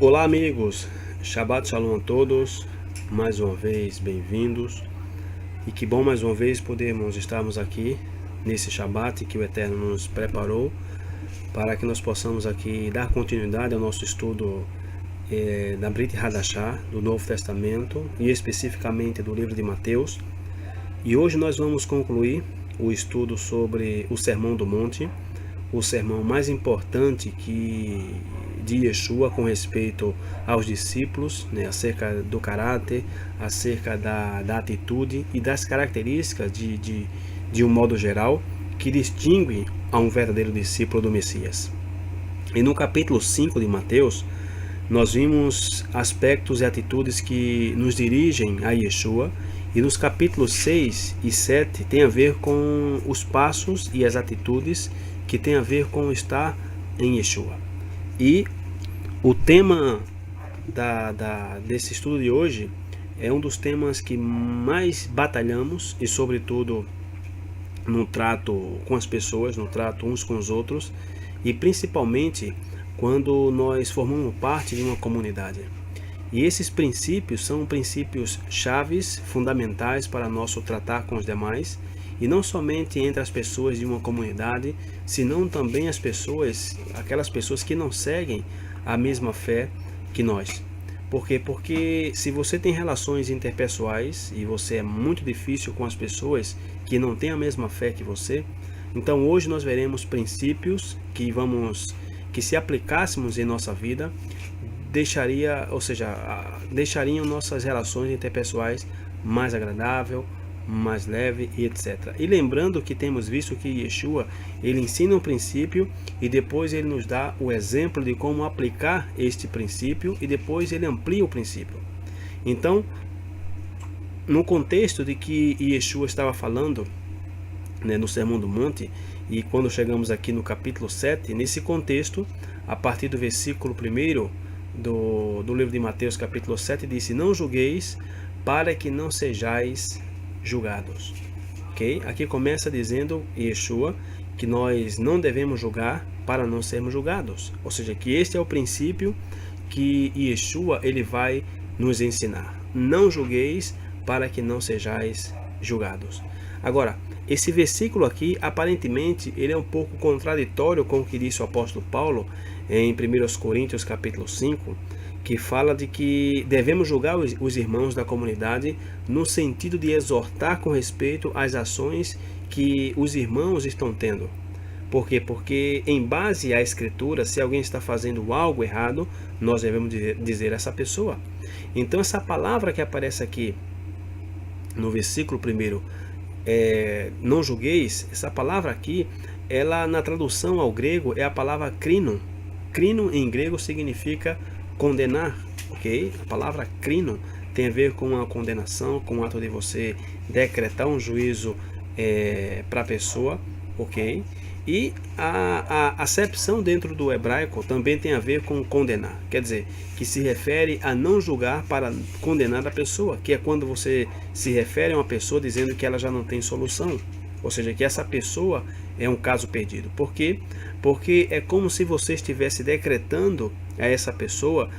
Olá amigos, Shabbat Shalom a todos, mais uma vez bem-vindos. E que bom mais uma vez podermos estarmos aqui nesse Shabbat que o Eterno nos preparou para que nós possamos aqui dar continuidade ao nosso estudo da Brit Hadashah, do Novo Testamento e especificamente do livro de Mateus. E hoje nós vamos concluir o estudo sobre o Sermão do Monte, o sermão mais importante de Yeshua com respeito aos discípulos, acerca do caráter, acerca da atitude e das características de um modo geral que distingue a um verdadeiro discípulo do Messias. E no capítulo 5 de Mateus, nós vimos aspectos e atitudes que nos dirigem a Yeshua, e nos capítulos 6 e 7 tem a ver com os passos e as atitudes que tem a ver com estar em Yeshua. E o tema desse estudo de hoje é um dos temas que mais batalhamos, e sobretudo no trato com as pessoas, no trato uns com os outros, e principalmente quando nós formamos parte de uma comunidade. E esses princípios são princípios chaves, fundamentais para nosso tratar com os demais, e não somente entre as pessoas de uma comunidade, senão também aquelas pessoas que não seguem a mesma fé que nós. Por quê? Porque se você tem relações interpessoais e você é muito difícil com as pessoas que não têm a mesma fé que você, então hoje nós veremos princípios que se aplicássemos em nossa vida, deixariam nossas relações interpessoais mais agradável, mais leve e etc. E lembrando que temos visto que Yeshua, ele ensina um princípio e depois ele nos dá o exemplo de como aplicar este princípio e depois ele amplia o princípio. Então, no contexto de que Yeshua estava falando, no Sermão do Monte, e quando chegamos aqui no capítulo 7, nesse contexto, a partir do versículo 1 do livro de Mateus, capítulo 7, disse: não julgueis para que não sejais julgados. Ok? Aqui começa dizendo Yeshua que nós não devemos julgar para não sermos julgados. Ou seja, que este é o princípio que Yeshua ele vai nos ensinar. Não julgueis para que não sejais julgados. Agora, esse versículo aqui, aparentemente, ele é um pouco contraditório com o que disse o apóstolo Paulo em 1 Coríntios capítulo 5, que fala de que devemos julgar os irmãos da comunidade no sentido de exortar com respeito às ações que os irmãos estão tendo. Por quê? Porque em base à Escritura, se alguém está fazendo algo errado, nós devemos dizer a essa pessoa. Então essa palavra que aparece aqui no versículo 1, não julgueis, essa palavra aqui, ela na tradução ao grego é a palavra krino. Krino em grego significa condenar, ok? A palavra krino tem a ver com a condenação, com o ato de você decretar um juízo para a pessoa, ok? E a acepção dentro do hebraico também tem a ver com condenar, quer dizer, que se refere a não julgar para condenar a pessoa, que é quando você se refere a uma pessoa dizendo que ela já não tem solução, ou seja, que essa pessoa é um caso perdido. Por quê? Porque é como se você estivesse decretando a essa pessoa,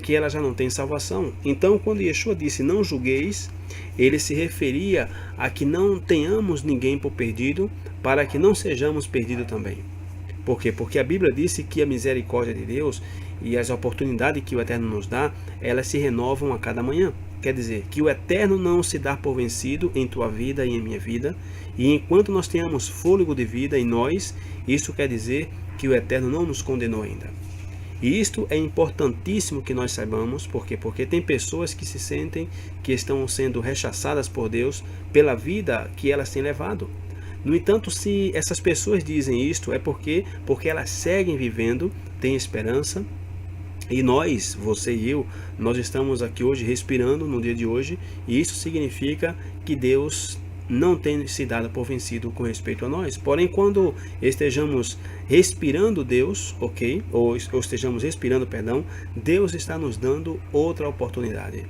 que ela já não tem salvação. Então, quando Yeshua disse não julgueis, ele se referia a que não tenhamos ninguém por perdido, para que não sejamos perdidos também. Por quê? Porque a Bíblia disse que a misericórdia de Deus e as oportunidades que o Eterno nos dá, elas se renovam a cada manhã. Quer dizer, que o Eterno não se dá por vencido em tua vida e em minha vida, e enquanto nós tenhamos fôlego de vida em nós, isso quer dizer que o Eterno não nos condenou ainda. E isto é importantíssimo que nós saibamos, por quê? Porque tem pessoas que se sentem que estão sendo rechaçadas por Deus pela vida que elas têm levado. No entanto, se essas pessoas dizem isto, é porque elas seguem vivendo, têm esperança. E nós, você e eu, nós estamos aqui hoje respirando no dia de hoje, e isso significa que Deus não tem se dado por vencido com respeito a nós. Porém, quando estejamos respirando Deus, ok? Ou estejamos respirando, perdão, Deus está nos dando outra oportunidade.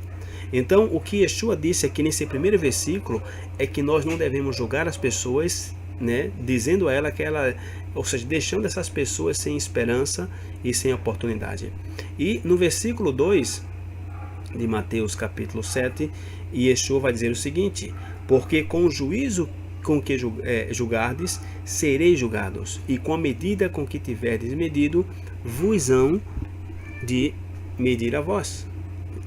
Então, o que Yeshua disse aqui nesse primeiro versículo é que nós não devemos julgar as pessoas né, dizendo a ela que ela, ou seja, deixando essas pessoas sem esperança e sem oportunidade. E no versículo 2 de Mateus capítulo 7, Yeshua vai dizer o seguinte: porque com o juízo com que julgardes, sereis julgados, e com a medida com que tiverdes medido, vos hão de medir a vós.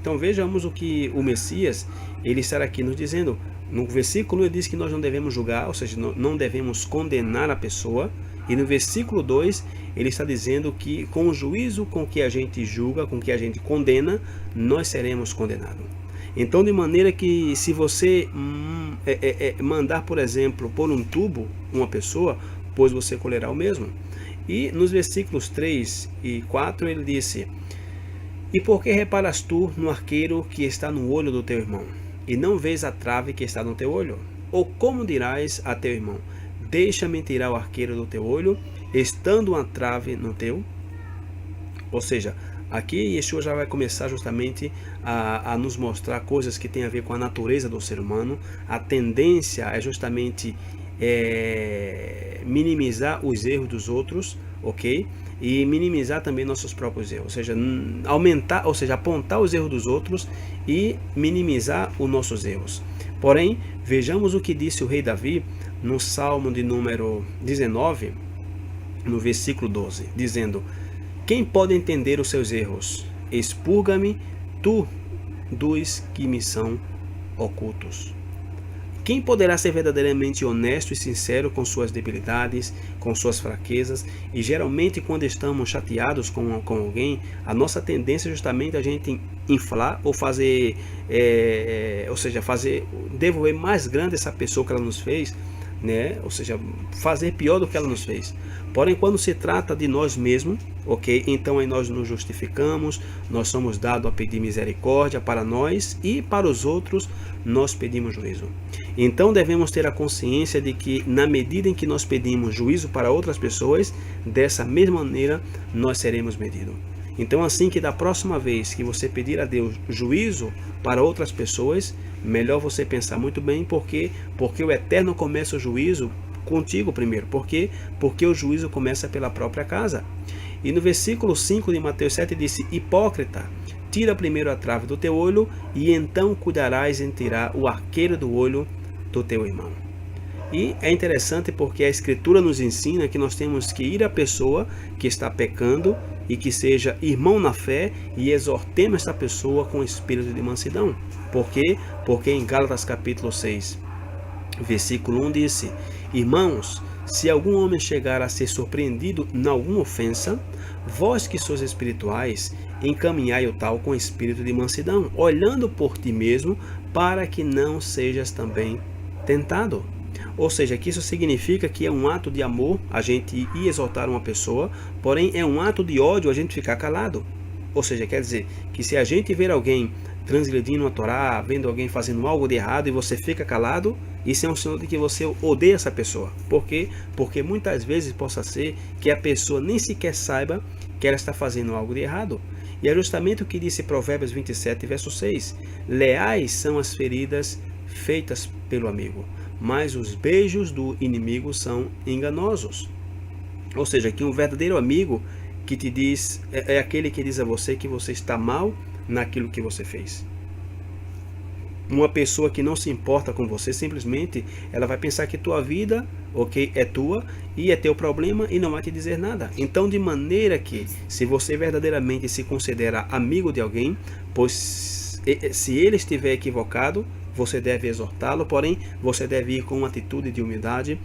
Então vejamos o que o Messias, ele está aqui nos dizendo. No versículo 1 ele diz que nós não devemos julgar, ou seja, não devemos condenar a pessoa. E no versículo 2 ele está dizendo que com o juízo com que a gente julga, com que a gente condena, nós seremos condenados. Então, de maneira que se você mandar, por exemplo, por um tubo uma pessoa, pois você colherá o mesmo. E nos versículos 3 e 4 ele disse: e por que reparas tu no arqueiro que está no olho do teu irmão, e não vês a trave que está no teu olho? Ou como dirás a teu irmão: deixa-me tirar o arqueiro do teu olho, estando uma trave no teu? Ou seja, aqui Yeshua já vai começar justamente a nos mostrar coisas que têm a ver com a natureza do ser humano. A tendência é justamente minimizar os erros dos outros, ok? E minimizar também nossos próprios erros, ou seja, aumentar, ou seja, apontar os erros dos outros e minimizar os nossos erros. Porém, vejamos o que disse o rei Davi no Salmo de número 19, no versículo 12, dizendo: quem pode entender os seus erros? Expurga-me, tu, dos que me são ocultos. Quem poderá ser verdadeiramente honesto e sincero com suas debilidades, com suas fraquezas? E geralmente quando estamos chateados com alguém, a nossa tendência é justamente a gente inflar ou fazer, ou seja, devolver mais grande essa pessoa que ela nos fez, né? Ou seja, fazer pior do que ela nos fez. Porém, quando se trata de nós mesmos, ok? Então aí nós nos justificamos, nós somos dados a pedir misericórdia para nós e para os outros nós pedimos juízo. Então devemos ter a consciência de que na medida em que nós pedimos juízo para outras pessoas, dessa mesma maneira nós seremos medidos. Então assim que da próxima vez que você pedir a Deus juízo para outras pessoas, melhor você pensar muito bem, porque o Eterno começa o juízo contigo primeiro. Por quê? Porque o juízo começa pela própria casa. E no versículo 5 de Mateus 7 disse: hipócrita, tira primeiro a trave do teu olho, e então cuidarás em tirar o arqueiro do olho do teu irmão. E é interessante porque a Escritura nos ensina que nós temos que ir à pessoa que está pecando e que seja irmão na fé e exortemos essa pessoa com espírito de mansidão. Por quê? Porque em Gálatas capítulo 6, versículo 1 disse: irmãos, se algum homem chegar a ser surpreendido em alguma ofensa, vós que sois espirituais, encaminhai o tal com espírito de mansidão, olhando por ti mesmo, para que não sejas também tentado. Ou seja, que isso significa que é um ato de amor a gente ir exaltar uma pessoa, porém é um ato de ódio a gente ficar calado. Ou seja, quer dizer que se a gente ver alguém transgredindo a Torá, vendo alguém fazendo algo de errado e você fica calado, isso é um sinal de que você odeia essa pessoa. Por quê? Porque muitas vezes possa ser que a pessoa nem sequer saiba que ela está fazendo algo de errado. E é justamente o que disse Provérbios 27, verso 6. Leais são as feridas feitas pelo amigo, mas os beijos do inimigo são enganosos. Ou seja, que um verdadeiro amigo que te diz, é aquele que diz a você que você está mal naquilo que você fez. Uma pessoa que não se importa com você, simplesmente ela vai pensar que tua vida, ok, é tua e é teu problema e não vai te dizer nada. Então, de maneira que, se você verdadeiramente se considera amigo de alguém, pois se ele estiver equivocado, você deve exortá-lo, porém você deve ir com uma atitude de humildade,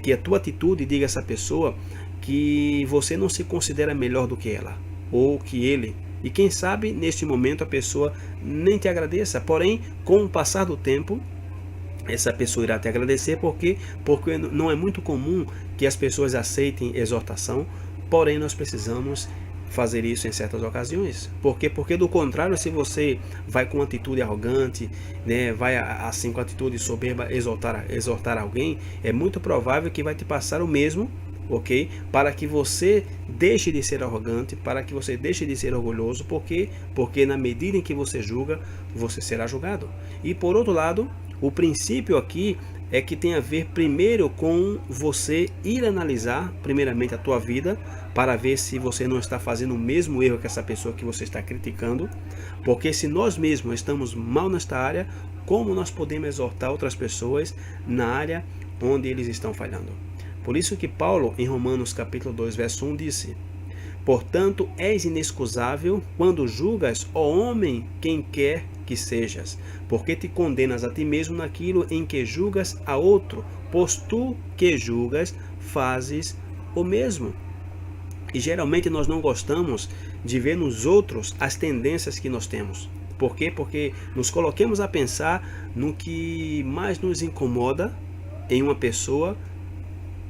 que a tua atitude diga a essa pessoa que você não se considera melhor do que ela ou que ele. E quem sabe neste momento a pessoa nem te agradeça, porém com o passar do tempo essa pessoa irá te agradecer, porque não é muito comum que as pessoas aceitem exortação, porém nós precisamos fazer isso em certas ocasiões. Porque do contrário, se você vai com atitude arrogante, né, vai assim com atitude soberba exortar alguém, é muito provável que vai te passar o mesmo, ok? Para que você deixe de ser arrogante, para que você deixe de ser orgulhoso, porque na medida em que você julga, você será julgado. E por outro lado, o princípio aqui é que tem a ver primeiro com você ir analisar primeiramente a tua vida para ver se você não está fazendo o mesmo erro que essa pessoa que você está criticando, porque se nós mesmos estamos mal nesta área, como nós podemos exortar outras pessoas na área onde eles estão falhando? Por isso que Paulo, em Romanos capítulo 2, verso 1, disse: portanto, és inexcusável quando julgas, ó homem, quem quer que sejas, porque te condenas a ti mesmo naquilo em que julgas a outro, pois tu que julgas fazes o mesmo. E geralmente nós não gostamos de ver nos outros as tendências que nós temos. Por quê? Porque nos coloquemos a pensar no que mais nos incomoda em uma pessoa,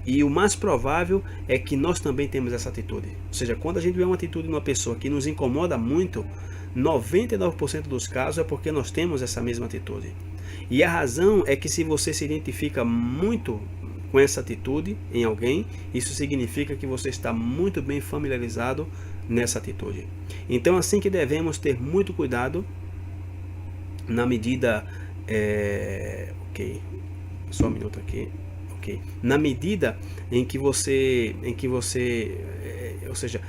e o mais provável é que nós também temos essa atitude. Ou seja, quando a gente vê uma atitude numa pessoa que nos incomoda muito, 99% dos casos é porque nós temos essa mesma atitude. E a razão é que se você se identifica muito com essa atitude em alguém, isso significa que você está muito bem familiarizado nessa atitude. Então, assim que devemos ter muito cuidado na medida... só um minuto aqui. Na medida em que você, ou seja,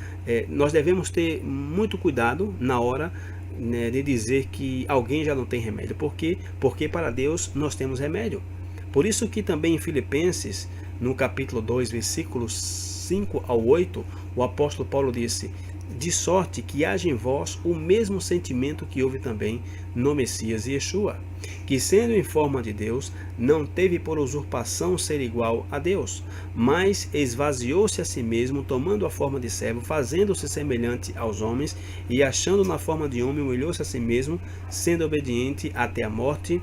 nós devemos ter muito cuidado na hora, né, de dizer que alguém já não tem remédio. Por quê? Porque para Deus nós temos remédio. Por isso que também em Filipenses, no capítulo 2, versículos 5 ao 8, o apóstolo Paulo disse: de sorte que haja em vós o mesmo sentimento que houve também no Messias Yeshua, que sendo em forma de Deus, não teve por usurpação ser igual a Deus, mas esvaziou-se a si mesmo, tomando a forma de servo, fazendo-se semelhante aos homens, e achando na forma de homem, humilhou-se a si mesmo, sendo obediente até a morte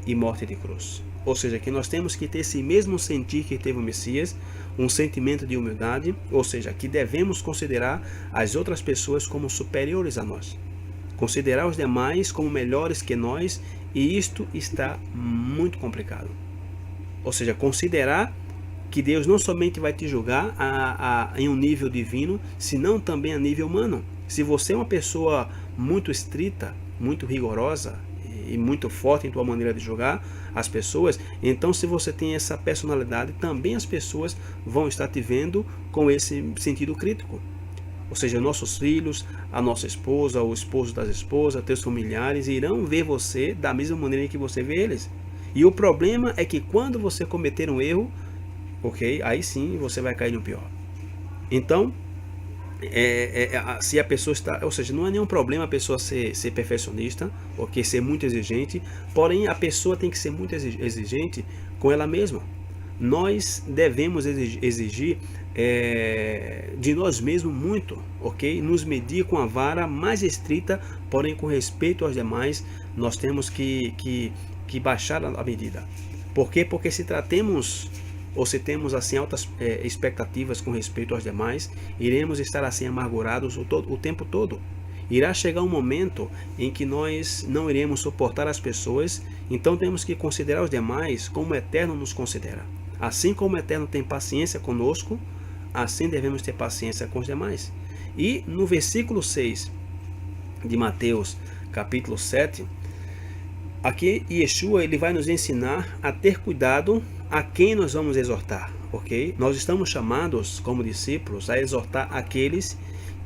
e morte de cruz. Ou seja, que nós temos que ter esse mesmo sentir que teve o Messias, um sentimento de humildade, ou seja, que devemos considerar as outras pessoas como superiores a nós, considerar os demais como melhores que nós, e isto está muito complicado. Ou seja, considerar que Deus não somente vai te julgar em um nível divino, senão também a nível humano. Se você é uma pessoa muito estrita, muito rigorosa e muito forte em tua maneira de julgar as pessoas, então se você tem essa personalidade, também as pessoas vão estar te vendo com esse sentido crítico. Ou seja, nossos filhos, a nossa esposa, o esposo das esposas, teus familiares irão ver você da mesma maneira que você vê eles. E o problema é que quando você cometer um erro, aí sim você vai cair no pior. Então, se a pessoa está, ou seja, não é nenhum problema a pessoa ser perfeccionista, ser muito exigente, porém a pessoa tem que ser muito exigente com ela mesma. Nós devemos exigir de nós mesmos muito, nos medir com a vara mais estrita, porém com respeito aos demais, nós temos que baixar a medida. Por quê? Porque se temos assim altas expectativas com respeito aos demais, iremos estar assim amargurados o tempo todo. Irá chegar um momento em que nós não iremos suportar as pessoas, então temos que considerar os demais como o Eterno nos considera. Assim como o Eterno tem paciência conosco, assim devemos ter paciência com os demais. E no versículo 6 de Mateus, capítulo 7, aqui Yeshua ele vai nos ensinar a ter cuidado a quem nós vamos exortar, Nós estamos chamados, como discípulos, a exortar aqueles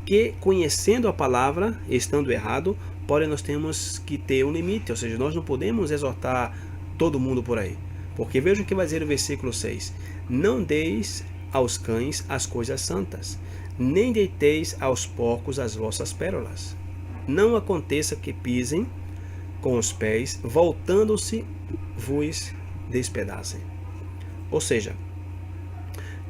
que, conhecendo a palavra, estando errado, porém nós temos que ter um limite, ou seja, nós não podemos exortar todo mundo por aí. Porque veja o que vai dizer o versículo 6. Não deis aos cães as coisas santas, nem deiteis aos porcos as vossas pérolas. Não aconteça que pisem com os pés, voltando-se, vos despedacem. Ou seja,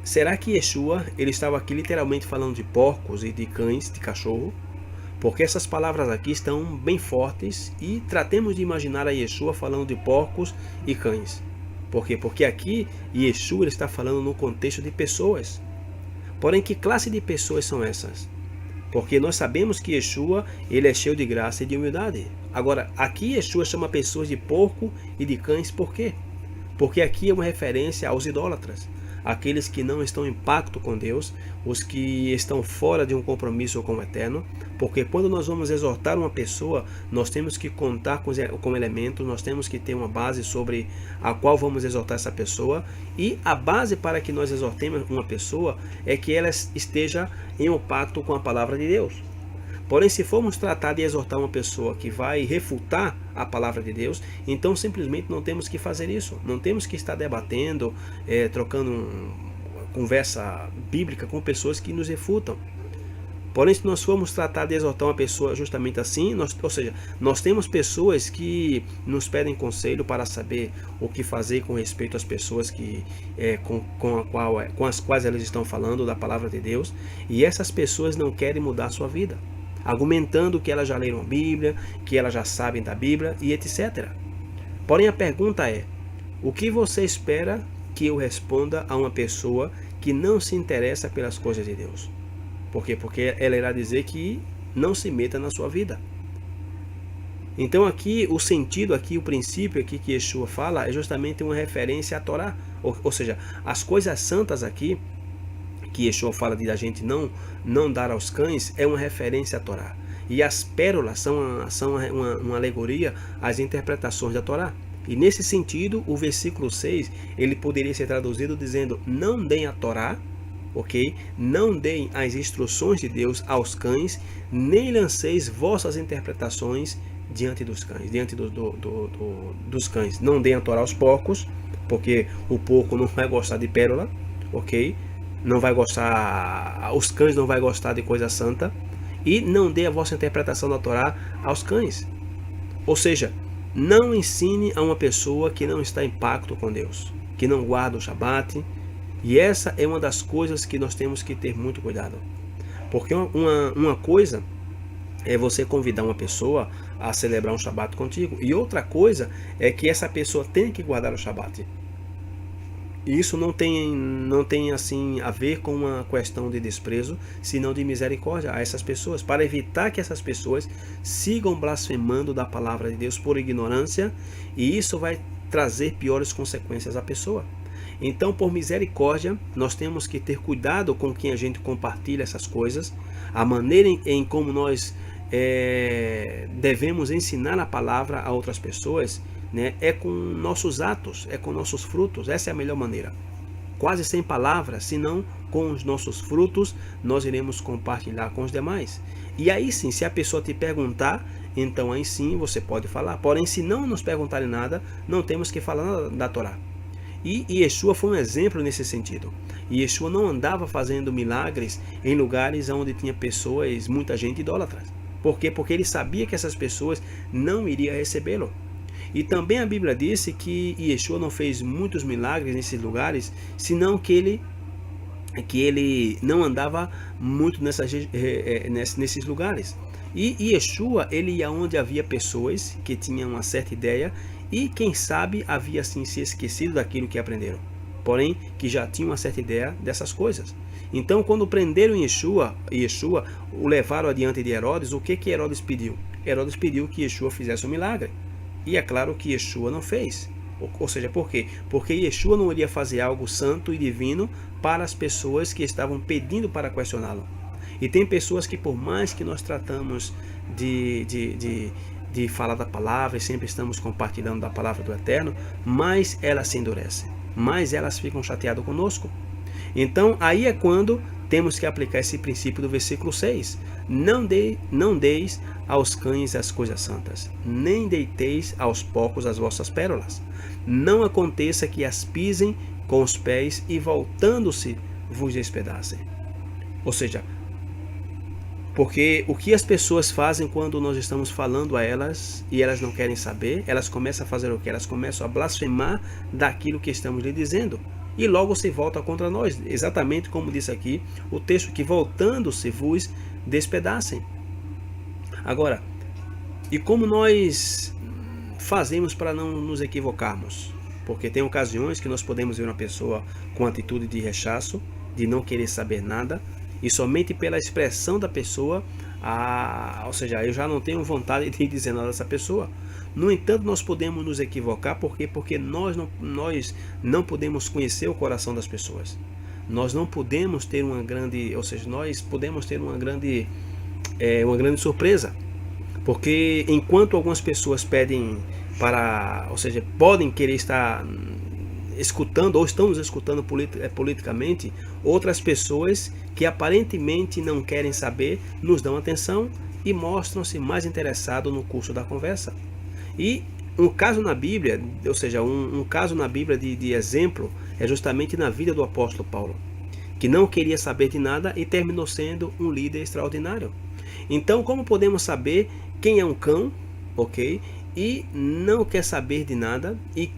será que Yeshua ele estava aqui literalmente falando de porcos e de cães, de cachorro? Porque essas palavras aqui estão bem fortes e tratemos de imaginar a Yeshua falando de porcos e cães. Por quê? Porque aqui Yeshua ele está falando no contexto de pessoas. Porém, que classe de pessoas são essas? Porque nós sabemos que Yeshua ele é cheio de graça e de humildade. Agora, aqui Yeshua chama pessoas de porco e de cães, por quê? Porque aqui é uma referência aos idólatras, aqueles que não estão em pacto com Deus, os que estão fora de um compromisso com o Eterno, porque quando nós vamos exortar uma pessoa, nós temos que contar com elementos, nós temos que ter uma base sobre a qual vamos exortar essa pessoa, e a base para que nós exortemos uma pessoa é que ela esteja em um pacto com a palavra de Deus. Porém, se formos tratar de exortar uma pessoa que vai refutar a palavra de Deus, então simplesmente não temos que fazer isso. Não temos que estar debatendo, trocando conversa bíblica com pessoas que nos refutam. Porém, se nós formos tratar de exortar uma pessoa justamente assim, nós temos pessoas que nos pedem conselho para saber o que fazer com respeito às pessoas com as quais elas estão falando da palavra de Deus, e essas pessoas não querem mudar a sua vida, argumentando que elas já leram a Bíblia, que elas já sabem da Bíblia e etc. Porém, a pergunta é: o que você espera que eu responda a uma pessoa que não se interessa pelas coisas de Deus? Por quê? Porque ela irá dizer que não se meta na sua vida. Então aqui, o sentido aqui, o princípio aqui que Yeshua fala é justamente uma referência à Torá. Ou seja, as coisas santas aqui, que Yeshua fala de a gente não dar aos cães, é uma referência à Torá. E as pérolas são uma alegoria às interpretações da Torá. E nesse sentido, o versículo 6, ele poderia ser traduzido dizendo: não deem a Torá, ok? Não deem as instruções de Deus aos cães, nem lanceis vossas interpretações diante dos cães, dos cães. Não deem a Torá aos porcos, porque o porco não vai gostar de pérola, ok? Não vai gostar, os cães não vai gostar de coisa santa. E não dê a vossa interpretação da Torá aos cães. Ou seja, não ensine a uma pessoa que não está em pacto com Deus, que não guarda o Shabat. E essa é uma das coisas que nós temos que ter muito cuidado. Porque uma coisa é você convidar uma pessoa a celebrar um Shabat contigo, e outra coisa é que essa pessoa tem que guardar o Shabat. E isso não tem assim a ver com uma questão de desprezo, senão de misericórdia a essas pessoas, para evitar que essas pessoas sigam blasfemando da palavra de Deus por ignorância, e isso vai trazer piores consequências à pessoa. Então, por misericórdia, nós temos que ter cuidado com quem a gente compartilha essas coisas, a maneira em como nós devemos ensinar a palavra a outras pessoas, né, é com nossos atos, é com nossos frutos. Essa é a melhor maneira. Quase sem palavras, senão com os nossos frutos, nós iremos compartilhar com os demais. E aí sim, se a pessoa te perguntar, então aí sim você pode falar. Porém, se não nos perguntarem nada, não temos que falar nada da Torá. E Yeshua foi um exemplo nesse sentido. E Yeshua não andava fazendo milagres em lugares onde tinha pessoas, muita gente idólatra. Por quê? Porque ele sabia que essas pessoas não iriam recebê-lo. E também a Bíblia disse que Yeshua não fez muitos milagres nesses lugares, senão que ele não andava muito nesses lugares. E Yeshua, ele ia onde havia pessoas que tinham uma certa ideia e, quem sabe, havia assim se esquecido daquilo que aprenderam, porém que já tinham uma certa ideia dessas coisas. Então, quando prenderam Yeshua, o levaram adiante de Herodes. O que Herodes pediu? Herodes pediu que Yeshua fizesse um milagre. E é claro que Yeshua não fez. Ou seja, por quê? Porque Yeshua não iria fazer algo santo e divino para as pessoas que estavam pedindo para questioná-lo. E tem pessoas que, por mais que nós tratamos de falar da palavra e sempre estamos compartilhando da palavra do Eterno, mais elas se endurecem, mais elas ficam chateadas conosco. Então, aí é quando temos que aplicar esse princípio do versículo 6. Não deis aos cães as coisas santas, nem deiteis aos porcos as vossas pérolas. Não aconteça que as pisem com os pés e, voltando-se, vos despedacem. Ou seja, porque o que as pessoas fazem quando nós estamos falando a elas e elas não querem saber, elas começam a fazer o que? Elas começam a blasfemar daquilo que estamos lhe dizendo. E logo se volta contra nós, exatamente como disse aqui o texto, que voltando-se vos despedacem. Agora, e como nós fazemos para não nos equivocarmos? Porque tem ocasiões que nós podemos ver uma pessoa com atitude de rechaço, de não querer saber nada, e somente pela expressão da pessoa, ou seja, eu já não tenho vontade de dizer nada dessa pessoa. No entanto, nós podemos nos equivocar, porque nós não podemos conhecer o coração das pessoas. Nós não podemos ter uma grande, ou seja, nós podemos ter uma grande surpresa, porque enquanto algumas pessoas pedem para, ou seja, podem querer estar escutando ou estão nos escutando politicamente, outras pessoas que aparentemente não querem saber nos dão atenção e mostram-se mais interessados no curso da conversa. E um caso na Bíblia, ou seja, um caso na Bíblia de exemplo, é justamente na vida do apóstolo Paulo, que não queria saber de nada e terminou sendo um líder extraordinário. Então, como podemos saber quem é um cão, ok? E não quer saber de nada, e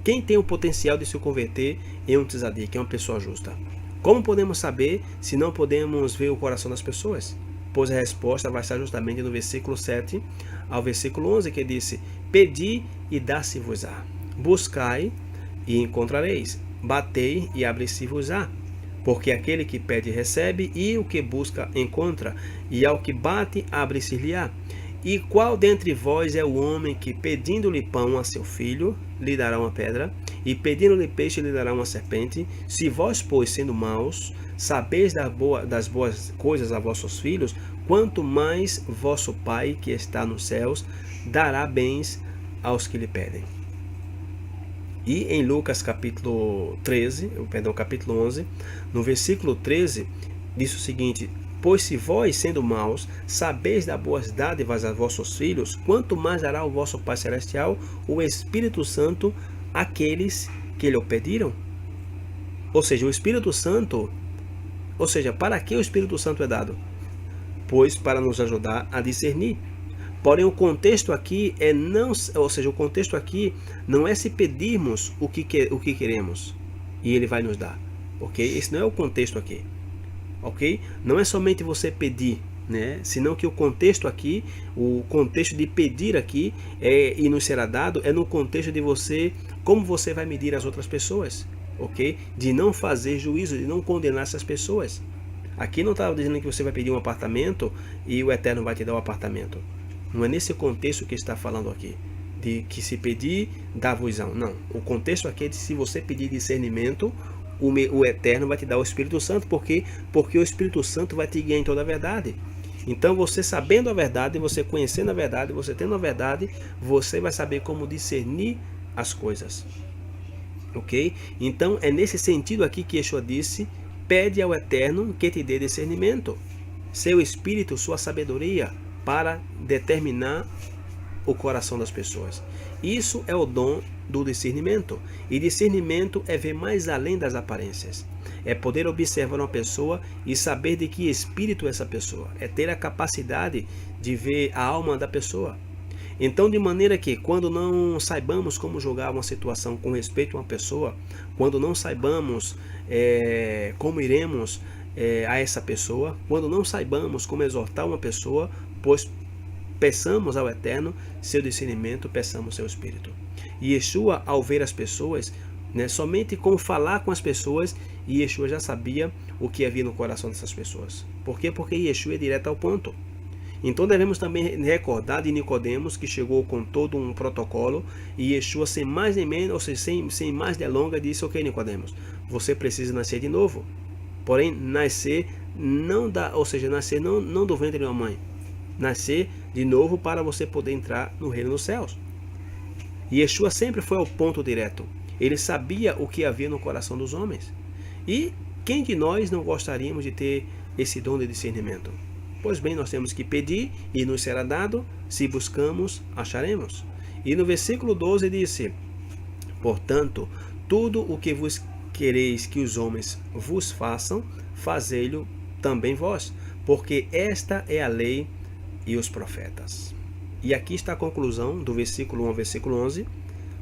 quem tem o potencial de se converter em um tzadik, que é uma pessoa justa? Como podemos saber se não podemos ver o coração das pessoas? Pois a resposta vai estar justamente no versículo 7 ao versículo 11, que disse: Pedi e dá-se-vos-á, buscai e encontrareis, batei e abre-se-vos-á. Porque aquele que pede recebe, e o que busca encontra, e ao que bate abre-se-lhe-á. E qual dentre vós é o homem que, pedindo-lhe pão a seu filho, lhe dará uma pedra, e pedindo-lhe peixe, lhe dará uma serpente? Se vós, pois, sendo maus, sabeis das boas coisas a vossos filhos, quanto mais vosso Pai, que está nos céus, dará bens aos que lhe pedem. E em Lucas capítulo 11, no versículo 13, diz o seguinte: Pois se vós, sendo maus, sabeis dar boas dádivas a vossos filhos, quanto mais dará o vosso Pai Celestial o Espírito Santo àqueles que lhe o pediram? Ou seja, o Espírito Santo, ou seja, para que o Espírito Santo é dado? Pois para nos ajudar a discernir. Porém, o contexto aqui o contexto aqui não é se pedirmos o que queremos e ele vai nos dar, ok? Esse não é o contexto aqui, ok? Não é somente você pedir, né? Senão que o contexto de pedir aqui e nos será dado é no contexto de como você vai medir as outras pessoas, ok? De não fazer juízo, de não condenar essas pessoas. Aqui não está dizendo que você vai pedir um apartamento e o Eterno vai te dar o apartamento. Não é nesse contexto que está falando aqui, de que se pedir, dá-vos-á. Não, o contexto aqui é de se você pedir discernimento, o Eterno vai te dar o Espírito Santo, porque o Espírito Santo vai te guiar em toda a verdade. Então, você sabendo a verdade, você conhecendo a verdade, você tendo a verdade, você vai saber como discernir as coisas. Ok? Então, é nesse sentido aqui que Yeshua disse: pede ao Eterno que te dê discernimento, seu Espírito, sua sabedoria, para determinar o coração das pessoas. Isso é o dom do discernimento. E discernimento é ver mais além das aparências. É poder observar uma pessoa e saber de que espírito é essa pessoa. É ter a capacidade de ver a alma da pessoa. Então, de maneira que, quando não saibamos como julgar uma situação com respeito a uma pessoa, quando não saibamos como iremos a essa pessoa, quando não saibamos como exortar uma pessoa, pois peçamos ao Eterno seu discernimento, peçamos seu Espírito. E Yeshua, ao ver as pessoas, somente com falar com as pessoas, Yeshua já sabia o que havia no coração dessas pessoas. Por quê? Porque Yeshua é direto ao ponto. Então devemos também recordar de Nicodemos, que chegou com todo um protocolo, e Yeshua, sem mais nem menos, ou seja, sem mais delongas, disse: ok, Nicodemos, você precisa nascer de novo. Porém, nascer não do ventre de uma mãe. Nascer de novo para você poder entrar no reino dos céus. E Yeshua sempre foi ao ponto direto. Ele sabia o que havia no coração dos homens. E quem de nós não gostaríamos de ter esse dom de discernimento? Pois bem, nós temos que pedir e nos será dado. Se buscamos, acharemos. E no versículo 12 disse: Portanto, tudo o que vos quereis que os homens vos façam, fazei-lo também vós, porque esta é a lei e os profetas. E aqui está a conclusão do versículo 1 ao versículo 11,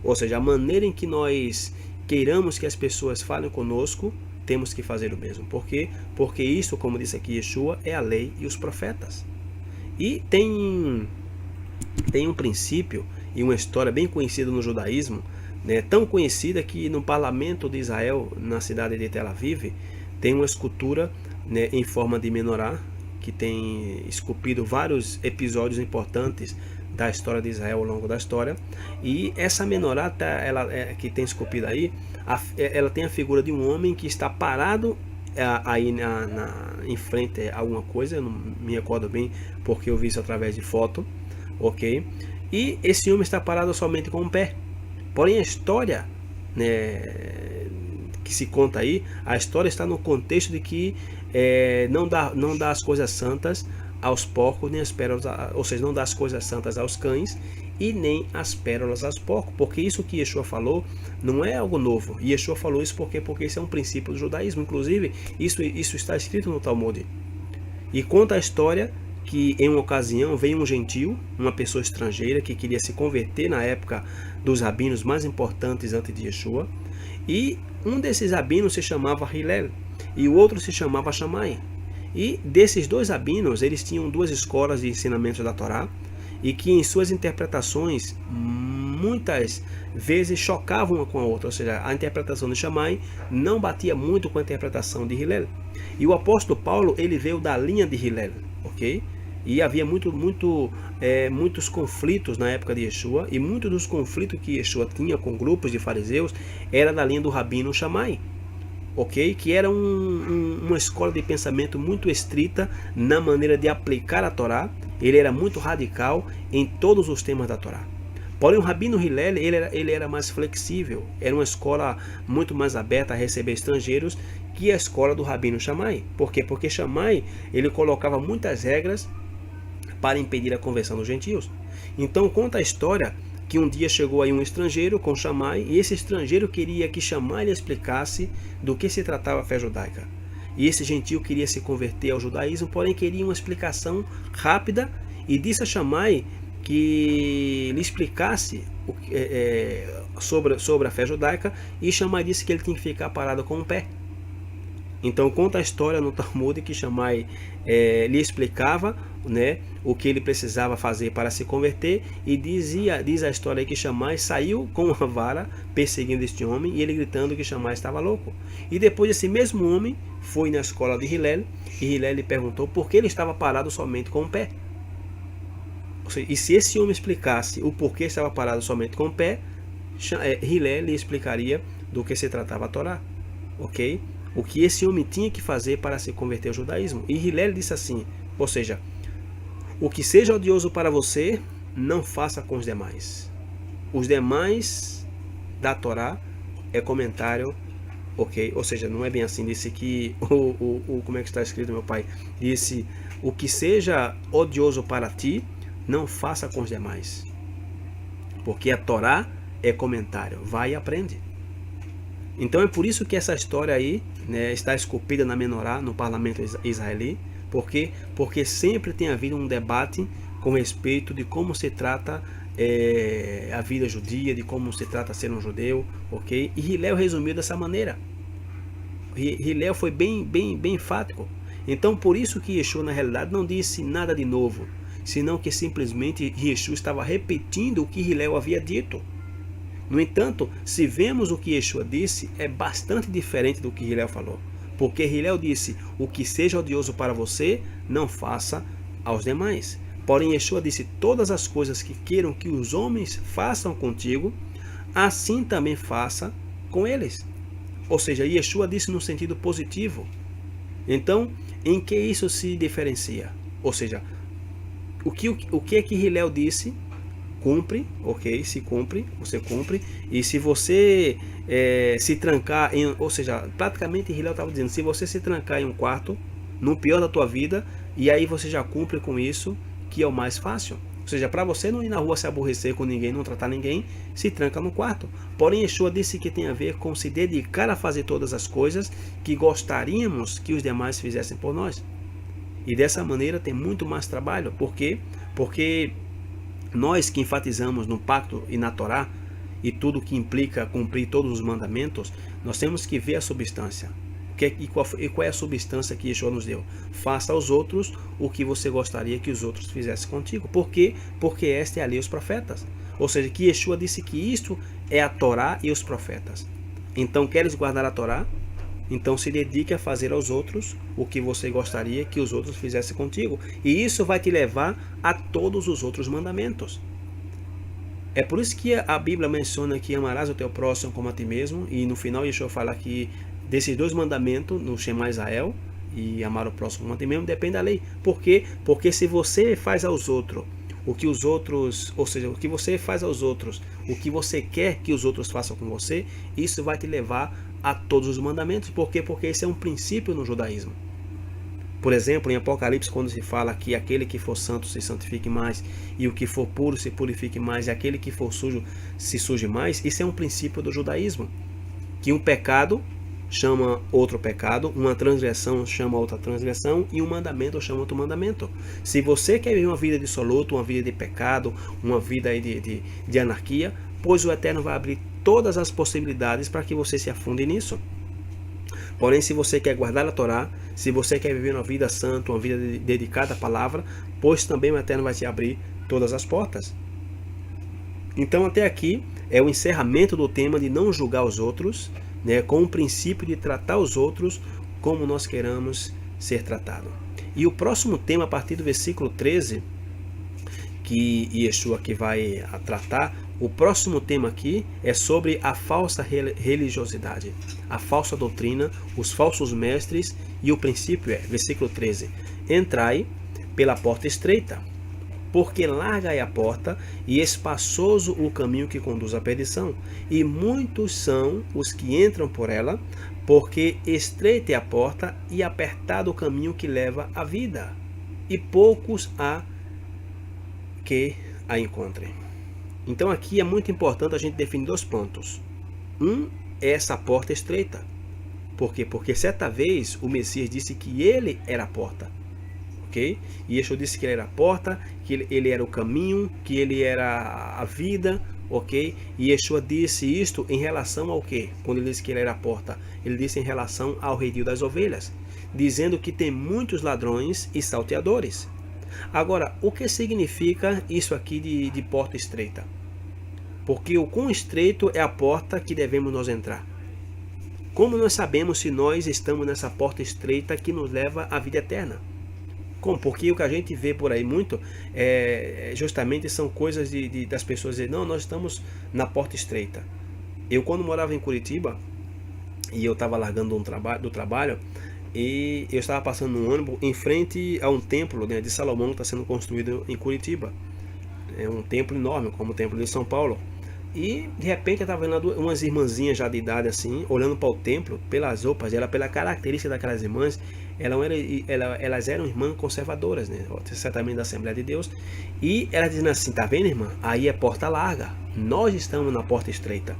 ou seja, a maneira em que nós queiramos que as pessoas falem conosco, temos que fazer o mesmo. Por quê? Porque isso, como disse aqui Yeshua, é a lei e os profetas. E tem um princípio e uma história bem conhecida no judaísmo, tão conhecida que no parlamento de Israel, na cidade de Tel Aviv, tem uma escultura em forma de menorá, que tem esculpido vários episódios importantes da história de Israel ao longo da história. E essa menorá, que tem esculpida aí, ela tem a figura de um homem que está parado aí em frente a alguma coisa. Eu não me recordo bem porque eu vi isso através de foto, ok? E esse homem está parado somente com um pé. Porém a história, né, que se conta aí, a história está no contexto de que não dá as coisas santas aos porcos, nem as pérolas, ou seja, não dá as coisas santas aos cães e nem as pérolas aos porcos, porque isso que Yeshua falou não é algo novo. Yeshua falou isso porque isso é um princípio do judaísmo. Inclusive isso está escrito no Talmud. E conta a história que em uma ocasião veio um gentil, uma pessoa estrangeira que queria se converter na época dos rabinos mais importantes antes de Yeshua, e um desses rabinos se chamava Hillel e o outro se chamava Shammai. E desses dois rabinos, eles tinham duas escolas de ensinamento da Torá, e que em suas interpretações muitas vezes chocavam uma com a outra, ou seja, a interpretação de Shammai não batia muito com a interpretação de Hillel. E o apóstolo Paulo, ele veio da linha de Hillel, ok? E havia muitos conflitos na época de Yeshua, e muitos dos conflitos que Yeshua tinha com grupos de fariseus era da linha do rabino Shammai, ok? Que era uma escola de pensamento muito estrita na maneira de aplicar a Torá. Ele era muito radical em todos os temas da Torá. Porém o rabino Hillel, ele era mais flexível, era uma escola muito mais aberta a receber estrangeiros que a escola do rabino Shammai. Por quê? Porque Shammai, ele colocava muitas regras para impedir a conversão dos gentios. Então conta a história que um dia chegou aí um estrangeiro com Shammai, e esse estrangeiro queria que Shammai lhe explicasse do que se tratava a fé judaica. E esse gentio queria se converter ao judaísmo, porém queria uma explicação rápida, e disse a Shammai que lhe explicasse sobre a fé judaica, e Shammai disse que ele tinha que ficar parado com o pé. Então conta a história no Talmud que Shammai lhe explicava, né, o que ele precisava fazer para se converter, e diz a história aí que Shammai saiu com uma vara perseguindo este homem, e ele gritando que Shammai estava louco. E depois esse mesmo homem foi na escola de Hillel, e Hillel lhe perguntou por que ele estava parado somente com o pé. E se esse homem explicasse o porquê estava parado somente com o pé, Hillel lhe explicaria do que se tratava a Torá, ok? O que esse homem tinha que fazer para se converter ao judaísmo. E Hillel disse assim, ou seja, o que seja odioso para você, não faça com os demais. Os demais da Torá é comentário, ok? Ou seja, não é bem assim. Disse que, como é que está escrito, meu pai? Disse, o que seja odioso para ti, não faça com os demais. Porque a Torá é comentário. Vai e aprende. Então é por isso que essa história aí, né, está esculpida na menorá, no parlamento israelita. Por quê? Porque sempre tem havido um debate com respeito de como se trata a vida judia, de como se trata ser um judeu, ok? E Hillel resumiu dessa maneira. Hillel foi bem enfático. Então por isso que Yeshua na realidade não disse nada de novo, senão que simplesmente Yeshua estava repetindo o que Hillel havia dito. No entanto, se vemos o que Yeshua disse, é bastante diferente do que Hillel falou. Porque Hillel disse, o que seja odioso para você, não faça aos demais. Porém, Yeshua disse, todas as coisas que queiram que os homens façam contigo, assim também faça com eles. Ou seja, Yeshua disse no sentido positivo. Então, em que isso se diferencia? Ou seja, o que é que Hillel disse? Cumpre, ok? Se cumpre, você cumpre. E se você se trancar ou seja, praticamente Hillel estava dizendo, se você se trancar em um quarto, no pior da tua vida, e aí você já cumpre com isso, que é o mais fácil. Ou seja, para você não ir na rua se aborrecer com ninguém, não tratar ninguém, se tranca no quarto. Porém, Yeshua disse que tem a ver com se dedicar a fazer todas as coisas que gostaríamos que os demais fizessem por nós. E dessa maneira tem muito mais trabalho. Por quê? Porque nós que enfatizamos no pacto e na Torá, e tudo que implica cumprir todos os mandamentos, nós temos que ver a substância. E qual é a substância que Yeshua nos deu? Faça aos outros o que você gostaria que os outros fizessem contigo. Por quê? Porque esta é a lei e os profetas. Ou seja, que Yeshua disse que isto é a Torá e os profetas. Então, queres guardar a Torá? Então se dedique a fazer aos outros o que você gostaria que os outros fizessem contigo. E isso vai te levar a todos os outros mandamentos. É por isso que a Bíblia menciona que amarás o teu próximo como a ti mesmo. E no final Yeshua fala que desses dois mandamentos, no Shema Israel e amar o próximo como a ti mesmo, depende da lei. Por quê? Porque se você faz aos outros o que os outros, ou seja, o que você faz aos outros, o que você quer que os outros façam com você, isso vai te levar a todos os mandamentos. Por quê? Porque esse é um princípio no judaísmo. Por exemplo, em Apocalipse, quando se fala que aquele que for santo se santifique mais, e o que for puro se purifique mais, e aquele que for sujo se suje mais, isso é um princípio do judaísmo. Que um pecado chama outro pecado, uma transgressão chama outra transgressão, e um mandamento chama outro mandamento. Se você quer viver uma vida dissoluta, uma vida de pecado, uma vida de anarquia, pois o Eterno vai abrir todas as possibilidades para que você se afunde nisso. Porém, se você quer guardar a Torá, se você quer viver uma vida santa, uma vida dedicada à palavra, pois também o Eterno vai te abrir todas as portas. Então, até aqui é o encerramento do tema de não julgar os outros, né, com o princípio de tratar os outros como nós queramos ser tratados. E o próximo tema, a partir do versículo 13, que Yeshua aqui vai tratar, o próximo tema aqui é sobre a falsa religiosidade, a falsa doutrina, os falsos mestres, e o princípio é, versículo 13, entrai pela porta estreita, porque larga é a porta e espaçoso o caminho que conduz à perdição, e muitos são os que entram por ela, porque estreita é a porta e apertado o caminho que leva à vida, e poucos há que a encontrem. Então aqui é muito importante a gente definir dois pontos. Um é essa porta estreita. Por quê? Porque certa vez o Messias disse que ele era a porta. Ok? E Yeshua disse que ele era a porta, que ele era o caminho, que ele era a vida. Ok? E Yeshua disse isto em relação ao quê? Quando ele disse que ele era a porta, ele disse em relação ao redil das ovelhas, dizendo que tem muitos ladrões e salteadores. Agora, o que significa isso aqui de porta estreita? Porque o quão estreito é a porta que devemos nós entrar? Como nós sabemos se nós estamos nessa porta estreita que nos leva à vida eterna? Como? Porque o que a gente vê por aí muito justamente são coisas das pessoas dizerem, não, nós estamos na porta estreita. Eu quando morava em Curitiba, e eu estava largando do trabalho, e eu estava passando num ônibus em frente a um templo, né, de Salomão que está sendo construído em Curitiba. É um templo enorme, como o templo de São Paulo. E de repente eu estava vendo umas irmãzinhas já de idade assim, olhando para o templo, pelas roupas, pela característica daquelas irmãs, elas eram irmãs conservadoras, né, certamente da Assembleia de Deus. E elas dizendo assim, tá vendo, irmã? Aí é porta larga, nós estamos na porta estreita.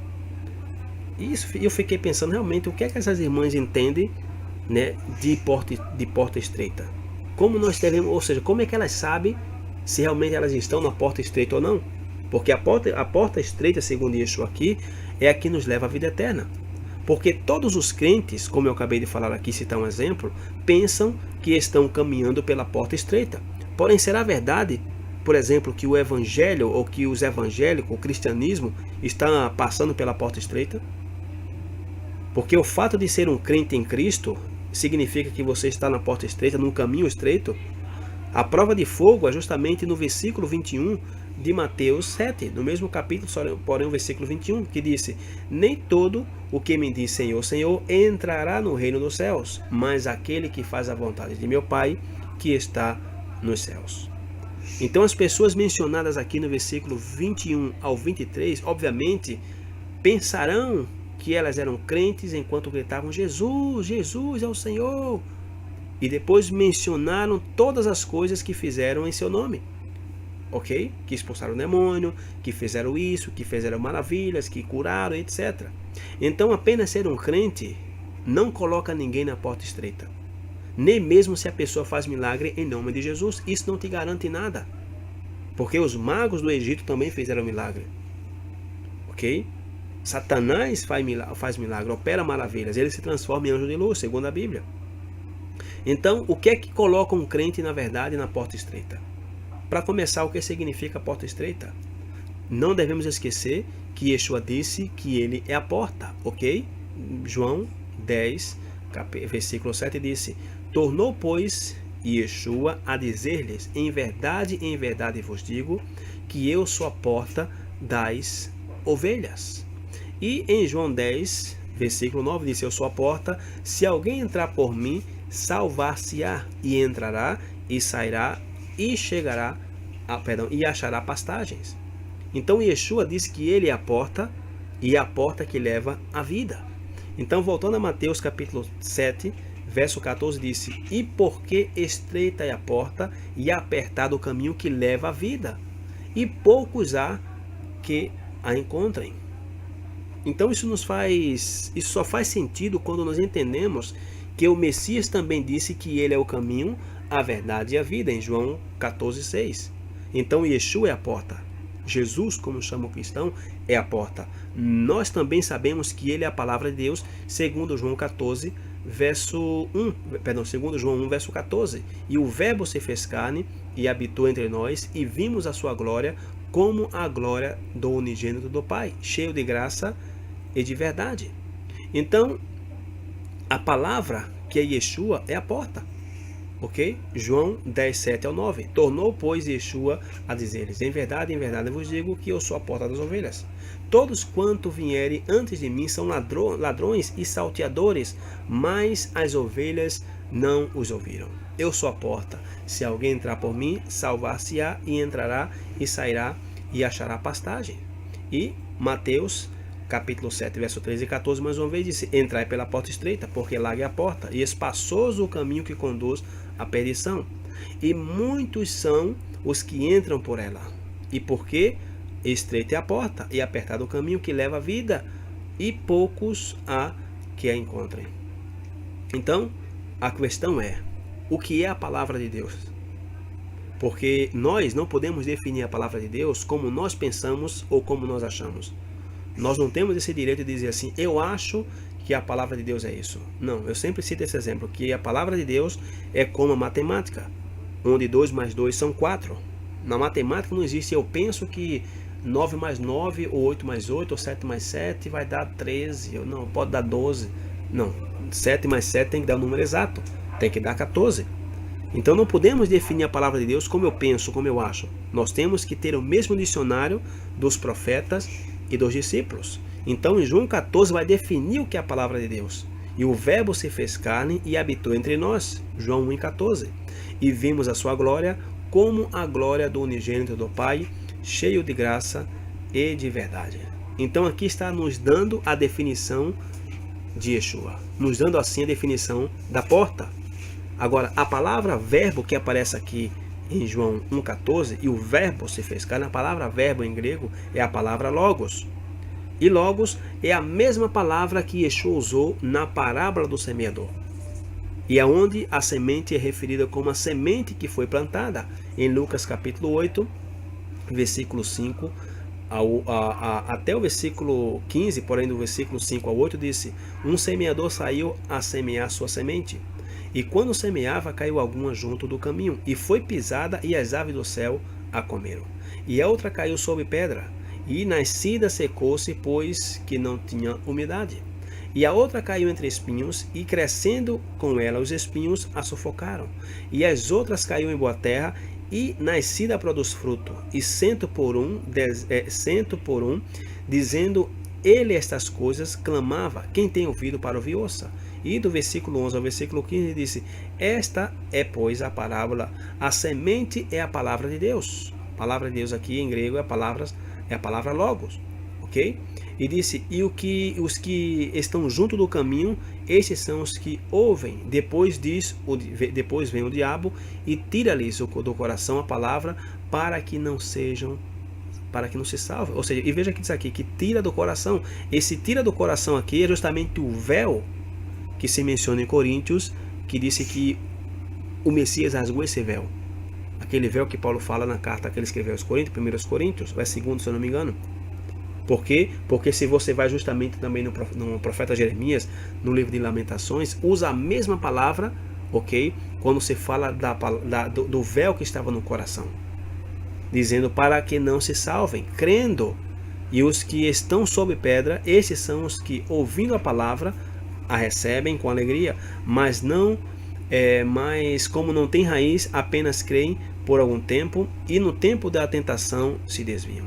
E isso, eu fiquei pensando realmente o que é que essas irmãs entendem, né, de porta estreita. Como nós devemos, ou seja, como é que elas sabem se realmente elas estão na porta estreita ou não? Porque a porta estreita, segundo Yeshua aqui, é a que nos leva à vida eterna. Porque todos os crentes, como eu acabei de falar aqui, citar um exemplo, pensam que estão caminhando pela porta estreita. Porém, será verdade, por exemplo, que o evangelho ou que os evangélicos, o cristianismo, está passando pela porta estreita? Porque o fato de ser um crente em Cristo significa que você está na porta estreita, num caminho estreito. A prova de fogo é justamente no versículo 21 de Mateus 7, no mesmo capítulo, porém o versículo 21, que disse, nem todo o que me diz Senhor, Senhor, entrará no reino dos céus, mas aquele que faz a vontade de meu Pai, que está nos céus. Então as pessoas mencionadas aqui no versículo 21 ao 23, obviamente, pensarão que elas eram crentes enquanto gritavam Jesus, Jesus é o Senhor. E depois mencionaram todas as coisas que fizeram em seu nome. Ok? Que expulsaram o demônio, que fizeram isso, que fizeram maravilhas, que curaram, etc. Então apenas ser um crente não coloca ninguém na porta estreita. Nem mesmo se a pessoa faz milagre em nome de Jesus. Isso não te garante nada. Porque os magos do Egito também fizeram milagre. Ok? Satanás faz milagre, opera maravilhas, ele se transforma em anjo de luz, segundo a Bíblia. Então, o que é que coloca um crente, na verdade, na porta estreita? Para começar, o que significa porta estreita? Não devemos esquecer que Yeshua disse que ele é a porta, ok? João 10, versículo 7 disse: tornou, pois, Yeshua a dizer-lhes: em verdade vos digo, que eu sou a porta das ovelhas. E em João 10, versículo 9 disse: eu sou a porta, se alguém entrar por mim, salvar-se-á, e entrará, e sairá, e chegará, e achará pastagens. Então Yeshua disse que ele é a porta, e é a porta que leva à vida. Então, voltando a Mateus capítulo 7, verso 14, disse: e porque estreita é a porta, e apertado o caminho que leva à vida, e poucos há que a encontrem. Então isso só faz sentido quando nós entendemos que o Messias também disse que ele é o caminho, a verdade e a vida, em João 14,6. Então Yeshua é a porta. Jesus, como chama o cristão, é a porta. Nós também sabemos que ele é a palavra de Deus, segundo João 14, segundo João 1, verso 14. E o verbo se fez carne e habitou entre nós, e vimos a sua glória, como a glória do unigênito do Pai, cheio de graça e de verdade. Então, a palavra que é Yeshua é a porta. Ok? João 10, 7 ao 9. Tornou, pois, Yeshua a dizer-lhes: em verdade vos digo, que eu sou a porta das ovelhas. Todos quanto vierem antes de mim são ladrões e salteadores, mas as ovelhas não os ouviram. Eu sou a porta. Se alguém entrar por mim, salvar-se-á, e entrará, e sairá, e achará pastagem. E Mateus capítulo 7, verso 13 e 14, mais uma vez disse: entrai pela porta estreita, porque larga é a porta, e espaçoso o caminho que conduz à perdição, e muitos são os que entram por ela. E porque estreita é a porta, e apertado o caminho que leva à vida, e poucos há que a encontrem. Então, a questão é: o que é a palavra de Deus? Porque nós não podemos definir a palavra de Deus como nós pensamos ou como nós achamos. Nós não temos esse direito de dizer assim: eu acho que a palavra de Deus é isso. Não, eu sempre cito esse exemplo, que a palavra de Deus é como a matemática, onde 2 mais 2 são 4. Na matemática não existe eu penso que 9 mais 9, ou 8 mais 8, ou 7 mais 7 vai dar 13, ou não, pode dar 12. Não, 7 mais 7 tem que dar o número exato, tem que dar 14. Então não podemos definir a palavra de Deus como eu penso, como eu acho. Nós temos que ter o mesmo dicionário dos profetas e dos discípulos. Então em João 14 vai definir o que é a palavra de Deus. E o verbo se fez carne e habitou entre nós. João 1,14. E vimos a sua glória, como a glória do unigênito do Pai, cheio de graça e de verdade. Então aqui está nos dando a definição de Yeshua, nos dando assim a definição da porta. Agora, a palavra verbo que aparece aqui em João 1,14, e o verbo se fez carne, a palavra verbo em grego é a palavra logos. E logos é a mesma palavra que Yeshua usou na parábola do semeador. E é onde a semente é referida como a semente que foi plantada. Em Lucas capítulo 8, versículo 5 até o versículo 15, porém do versículo 5 ao 8, disse: um semeador saiu a semear sua semente. E quando semeava, caiu alguma junto do caminho, e foi pisada, e as aves do céu a comeram. E a outra caiu sobre pedra, e nascida secou-se, pois que não tinha umidade. E a outra caiu entre espinhos, e crescendo com ela os espinhos a sufocaram. E as outras caiu em boa terra, e nascida produz fruto, e cento por um, dizendo ele estas coisas, clamava: quem tem ouvido para ouvir, ouça. E do versículo 11 ao versículo 15 disse: esta é, pois, a parábola, a semente é a palavra de Deus. A palavra de Deus aqui em grego é a palavra logos, ok? E disse: e os que estão junto do caminho, estes são os que ouvem. Depois vem o diabo e tira-lhes do coração a palavra, para que não se salvem. Ou seja, e veja que diz aqui que tira do coração. Esse tira do coração aqui é justamente o véu que se menciona em Coríntios, que disse que o Messias rasgou esse véu. Aquele véu que Paulo fala na carta que ele escreveu aos Coríntios, 1 Coríntios, ou é 2, se eu não me engano. Por quê? Porque se você vai justamente também no profeta Jeremias, no livro de Lamentações, usa a mesma palavra, ok? Quando se fala do véu que estava no coração. Dizendo: para que não se salvem, crendo. E os que estão sob pedra, esses são os que, ouvindo a palavra, a recebem com alegria, mas como não tem raiz, apenas creem por algum tempo e no tempo da tentação se desviam.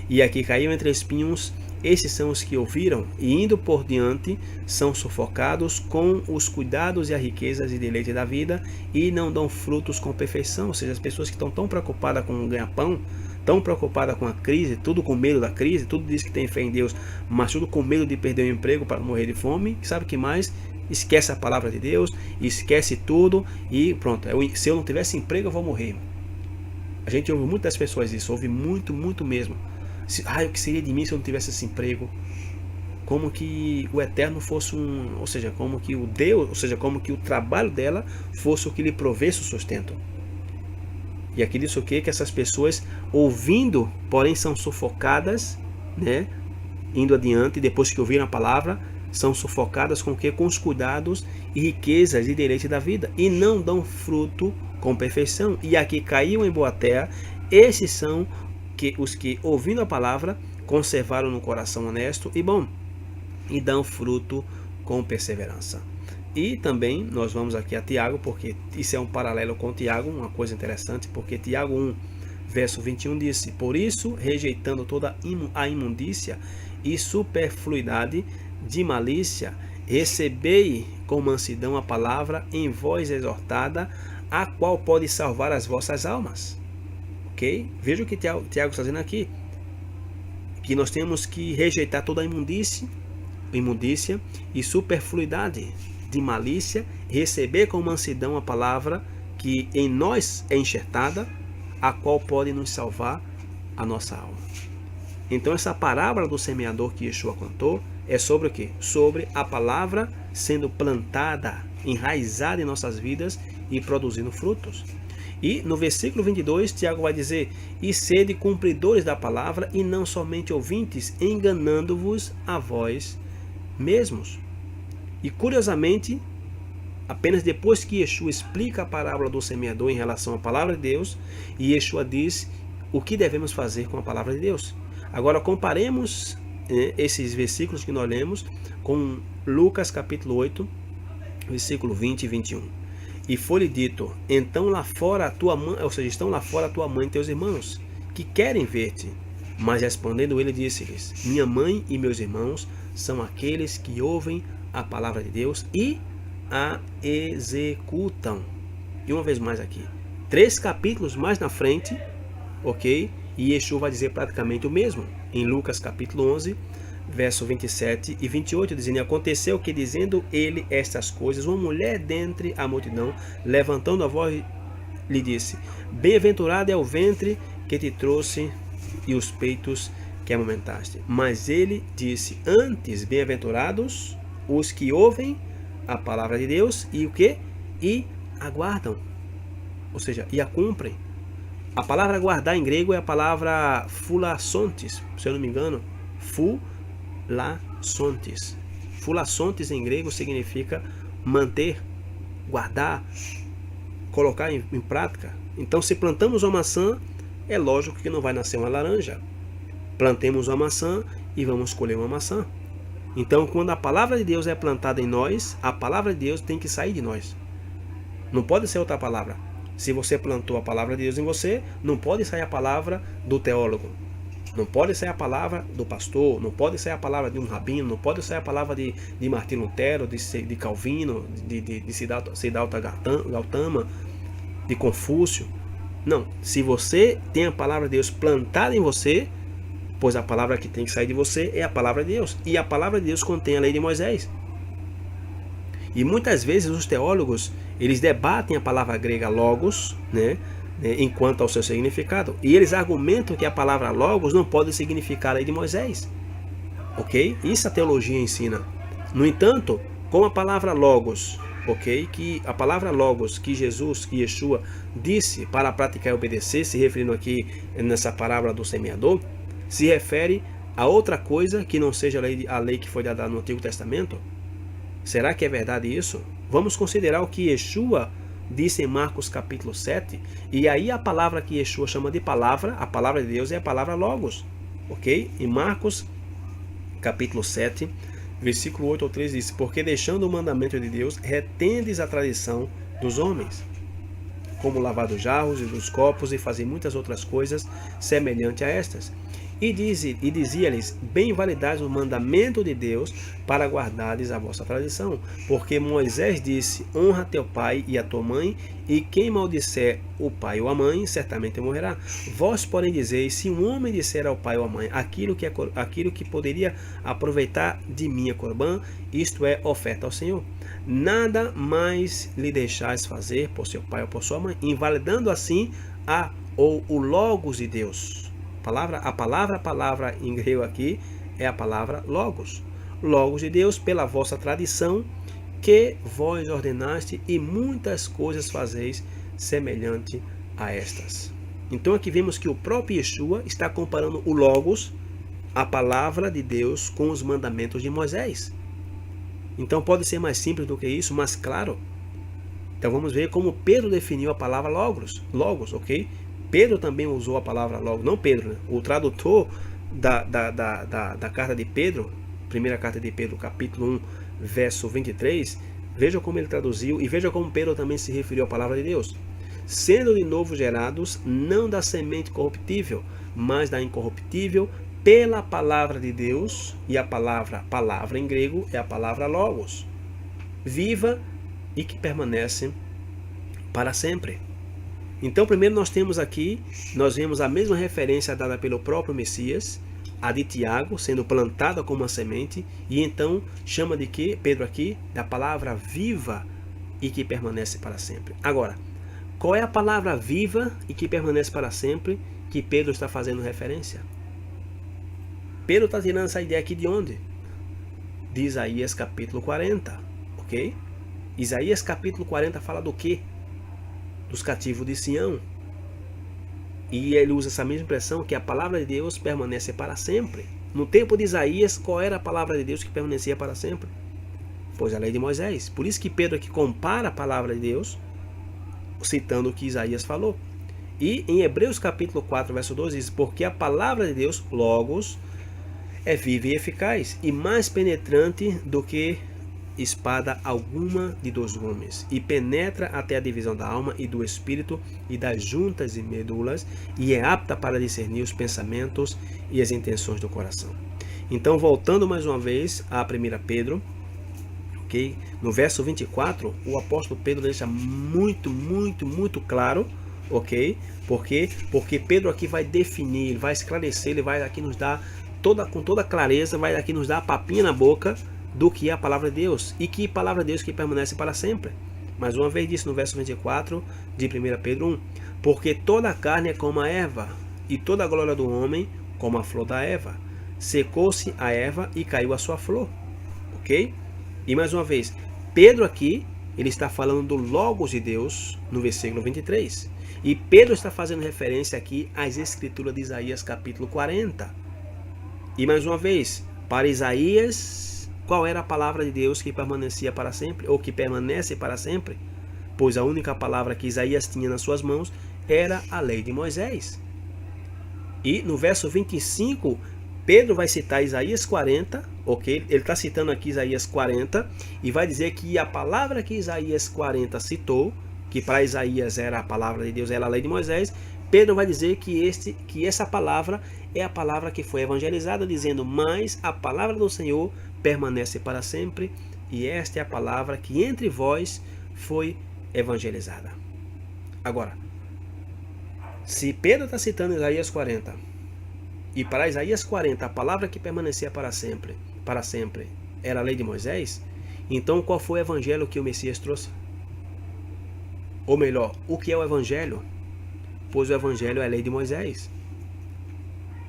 E aqui caiu entre espinhos, esses são os que ouviram e indo por diante são sufocados com os cuidados e as riquezas e deleite da vida e não dão frutos com perfeição. Ou seja, as pessoas que estão tão preocupadas com o ganha-pão, tão preocupadas com a crise, tudo com medo da crise, tudo diz que tem fé em Deus, mas tudo com medo de perder o emprego para morrer de fome, sabe o que mais? Esquece a palavra de Deus, esquece tudo e pronto, se eu não tivesse emprego eu vou morrer. A gente ouve muitas pessoas isso, ouve muito, muito mesmo. O que seria de mim se eu não tivesse esse emprego? Como que o eterno fosse ou seja, como que o Deus, ou seja, como que o trabalho dela fosse o que lhe provesse o sustento. E aqui diz o quê? Que essas pessoas ouvindo, porém são sufocadas, né? Indo adiante, depois que ouviram a palavra, são sufocadas com o quê? Com os cuidados e riquezas e deleite da vida e não dão fruto com perfeição. E aqui caiu em boa terra, esses são os que, ouvindo a palavra, conservaram no coração honesto e bom, e dão fruto com perseverança. E também nós vamos aqui a Tiago, porque isso é um paralelo com Tiago, uma coisa interessante, porque Tiago 1, verso 21 disse: por isso, rejeitando toda a imundícia e superfluidade de malícia, recebei com mansidão a palavra em voz exortada, a qual pode salvar as vossas almas. Ok? Veja o que Tiago está dizendo aqui, que nós temos que rejeitar toda a imundícia e superfluidade de malícia, receber com mansidão a palavra que em nós é enxertada, a qual pode nos salvar a nossa alma. Então essa parábola do semeador que Yeshua contou é sobre o quê? Sobre a palavra sendo plantada, enraizada em nossas vidas e produzindo frutos. E no versículo 22, Tiago vai dizer: e sede cumpridores da palavra e não somente ouvintes, enganando-vos a vós mesmos. E curiosamente, apenas depois que Yeshua explica a parábola do semeador em relação à palavra de Deus, e Yeshua diz o que devemos fazer com a palavra de Deus. Agora comparemos esses versículos que nós lemos com Lucas capítulo 8, versículo 20 e 21. E foi-lhe dito: então lá fora a tua mãe, ou seja, estão lá fora a tua mãe e teus irmãos, que querem ver-te. Mas respondendo ele, disse-lhes: minha mãe e meus irmãos são aqueles que ouvem a palavra de Deus e a executam. E uma vez mais aqui, 3 capítulos mais na frente, ok? E Yeshua vai dizer praticamente o mesmo, em Lucas capítulo 11, verso 27 e 28, dizendo: aconteceu que, dizendo ele estas coisas, uma mulher dentre a multidão, levantando a voz, lhe disse: bem-aventurado é o ventre que te trouxe e os peitos que amamentaste. Mas ele disse: antes, bem-aventurados os que ouvem a palavra de Deus e o que? E aguardam, ou seja, e a cumprem. A palavra guardar em grego é a palavra phulassontes, se eu não me engano, phulassontes. Phulassontes em grego significa manter, guardar, colocar em prática. Então, se plantamos uma maçã, é lógico que não vai nascer uma laranja. Plantemos uma maçã e vamos colher uma maçã. Então, quando a palavra de Deus é plantada em nós, a palavra de Deus tem que sair de nós. Não pode ser outra palavra. Se você plantou a palavra de Deus em você, não pode sair a palavra do teólogo. Não pode sair a palavra do pastor, não pode sair a palavra de um rabino, não pode sair a palavra de Martim Lutero, de Calvino, de Siddhartha Gautama, de Confúcio. Não, se você tem a palavra de Deus plantada em você, pois a palavra que tem que sair de você é a palavra de Deus. E a palavra de Deus contém a lei de Moisés. E muitas vezes os teólogos, eles debatem a palavra grega logos, né, enquanto ao seu significado. E eles argumentam que a palavra logos não pode significar a lei de Moisés. Ok? Isso a teologia ensina. No entanto, com a palavra logos, ok? Que a palavra logos que Yeshua disse para praticar e obedecer, se referindo aqui nessa parábola do semeador, se refere a outra coisa que não seja a lei que foi dada no Antigo Testamento. Será que é verdade isso? Vamos considerar o que Yeshua disse em Marcos capítulo 7. E aí a palavra que Yeshua chama de palavra, a palavra de Deus é a palavra logos. Ok? Em Marcos capítulo 7, Versículo 8 ao 13 diz: porque deixando o mandamento de Deus, retendes a tradição dos homens, como lavar dos jarros e dos copos e fazer muitas outras coisas semelhantes a estas. E dizia-lhes: bem validais o mandamento de Deus para guardares a vossa tradição. Porque Moisés disse: honra teu pai e a tua mãe, e quem maldisser o pai ou a mãe, certamente morrerá. Vós, porém, dizeis: se um homem disser ao pai ou à mãe aquilo que poderia aproveitar de minha corbã, isto é, oferta ao Senhor, nada mais lhe deixais fazer por seu pai ou por sua mãe, invalidando assim o logos de Deus. A palavra em grego aqui é a palavra logos. Logos de Deus pela vossa tradição que vós ordenaste, e muitas coisas fazeis semelhante a estas. Então aqui vemos que o próprio Yeshua está comparando o logos, a palavra de Deus, com os mandamentos de Moisés. Então pode ser mais simples do que isso, mas claro. Então vamos ver como Pedro definiu a palavra logos, ok? Pedro também usou a palavra logos, não Pedro, né? O tradutor da carta de Pedro, primeira carta de Pedro, capítulo 1, verso 23, veja como ele traduziu e veja como Pedro também se referiu à palavra de Deus. Sendo de novo gerados, não da semente corruptível, mas da incorruptível, pela palavra de Deus, e a palavra em grego é a palavra logos, viva e que permanece para sempre. Então, primeiro nós vemos a mesma referência dada pelo próprio Messias, a de Tiago, sendo plantada como uma semente, e então chama de que, Pedro aqui, da palavra viva e que permanece para sempre. Agora, qual é a palavra viva e que permanece para sempre que Pedro está fazendo referência? Pedro está tirando essa ideia aqui de onde? De Isaías capítulo 40, ok? Isaías capítulo 40 fala do quê? Dos cativos de Sião. E ele usa essa mesma expressão, que a palavra de Deus permanece para sempre. No tempo de Isaías, qual era a palavra de Deus que permanecia para sempre? Pois a lei de Moisés. Por isso que Pedro aqui compara a palavra de Deus, citando o que Isaías falou. E em Hebreus capítulo 4, verso 12 diz: porque a palavra de Deus, logos, é viva e eficaz, e mais penetrante do que espada alguma de 2 gumes, e penetra até a divisão da alma e do espírito e das juntas e medulas, e é apta para discernir os pensamentos e as intenções do coração. Então, voltando mais uma vez a 1 Pedro, ok? No verso 24, o apóstolo Pedro deixa muito claro, ok? Porque Pedro aqui vai definir, ele vai esclarecer, ele vai aqui nos dar com toda clareza, vai aqui nos dar a papinha na boca do que é a palavra de Deus, e que palavra de Deus que permanece para sempre. Mais uma vez disse no verso 24 de 1 Pedro 1, porque toda a carne é como a erva, e toda a glória do homem como a flor da erva. Secou-se a erva e caiu a sua flor, ok? E mais uma vez, Pedro aqui, ele está falando do logos de Deus no versículo 23, e Pedro está fazendo referência aqui às escrituras de Isaías capítulo 40. E mais uma vez, para Isaías, qual era a palavra de Deus que permanecia para sempre, ou que permanece para sempre? Pois a única palavra que Isaías tinha nas suas mãos era a lei de Moisés. E no verso 25, Pedro vai citar Isaías 40, ok? Ele está citando aqui Isaías 40, e vai dizer que a palavra que Isaías 40 citou, que para Isaías era a palavra de Deus, era a lei de Moisés, Pedro vai dizer que essa palavra é a palavra que foi evangelizada, dizendo: mas a palavra do Senhor permanece para sempre, e esta é a palavra que entre vós foi evangelizada. Agora, se Pedro está citando Isaías 40, e para Isaías 40 a palavra que permanecia para sempre era a lei de Moisés, então qual foi o evangelho que o Messias trouxe? Ou melhor, o que é o evangelho? Pois o evangelho é a lei de Moisés.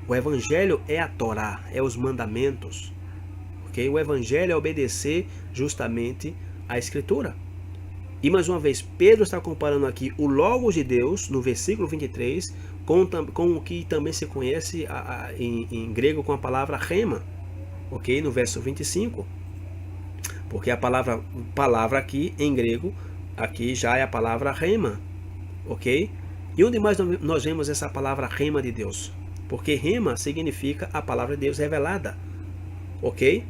O evangelho é a Torá, é os mandamentos. Okay? O evangelho é obedecer justamente a escritura. E mais uma vez, Pedro está comparando aqui o logos de Deus, no versículo 23, com o que também se conhece em grego com a palavra rema, ok? No verso 25. Porque a palavra aqui em grego, aqui já é a palavra rema, ok? E onde mais nós vemos essa palavra rema de Deus? Porque rema significa a palavra de Deus revelada, ok?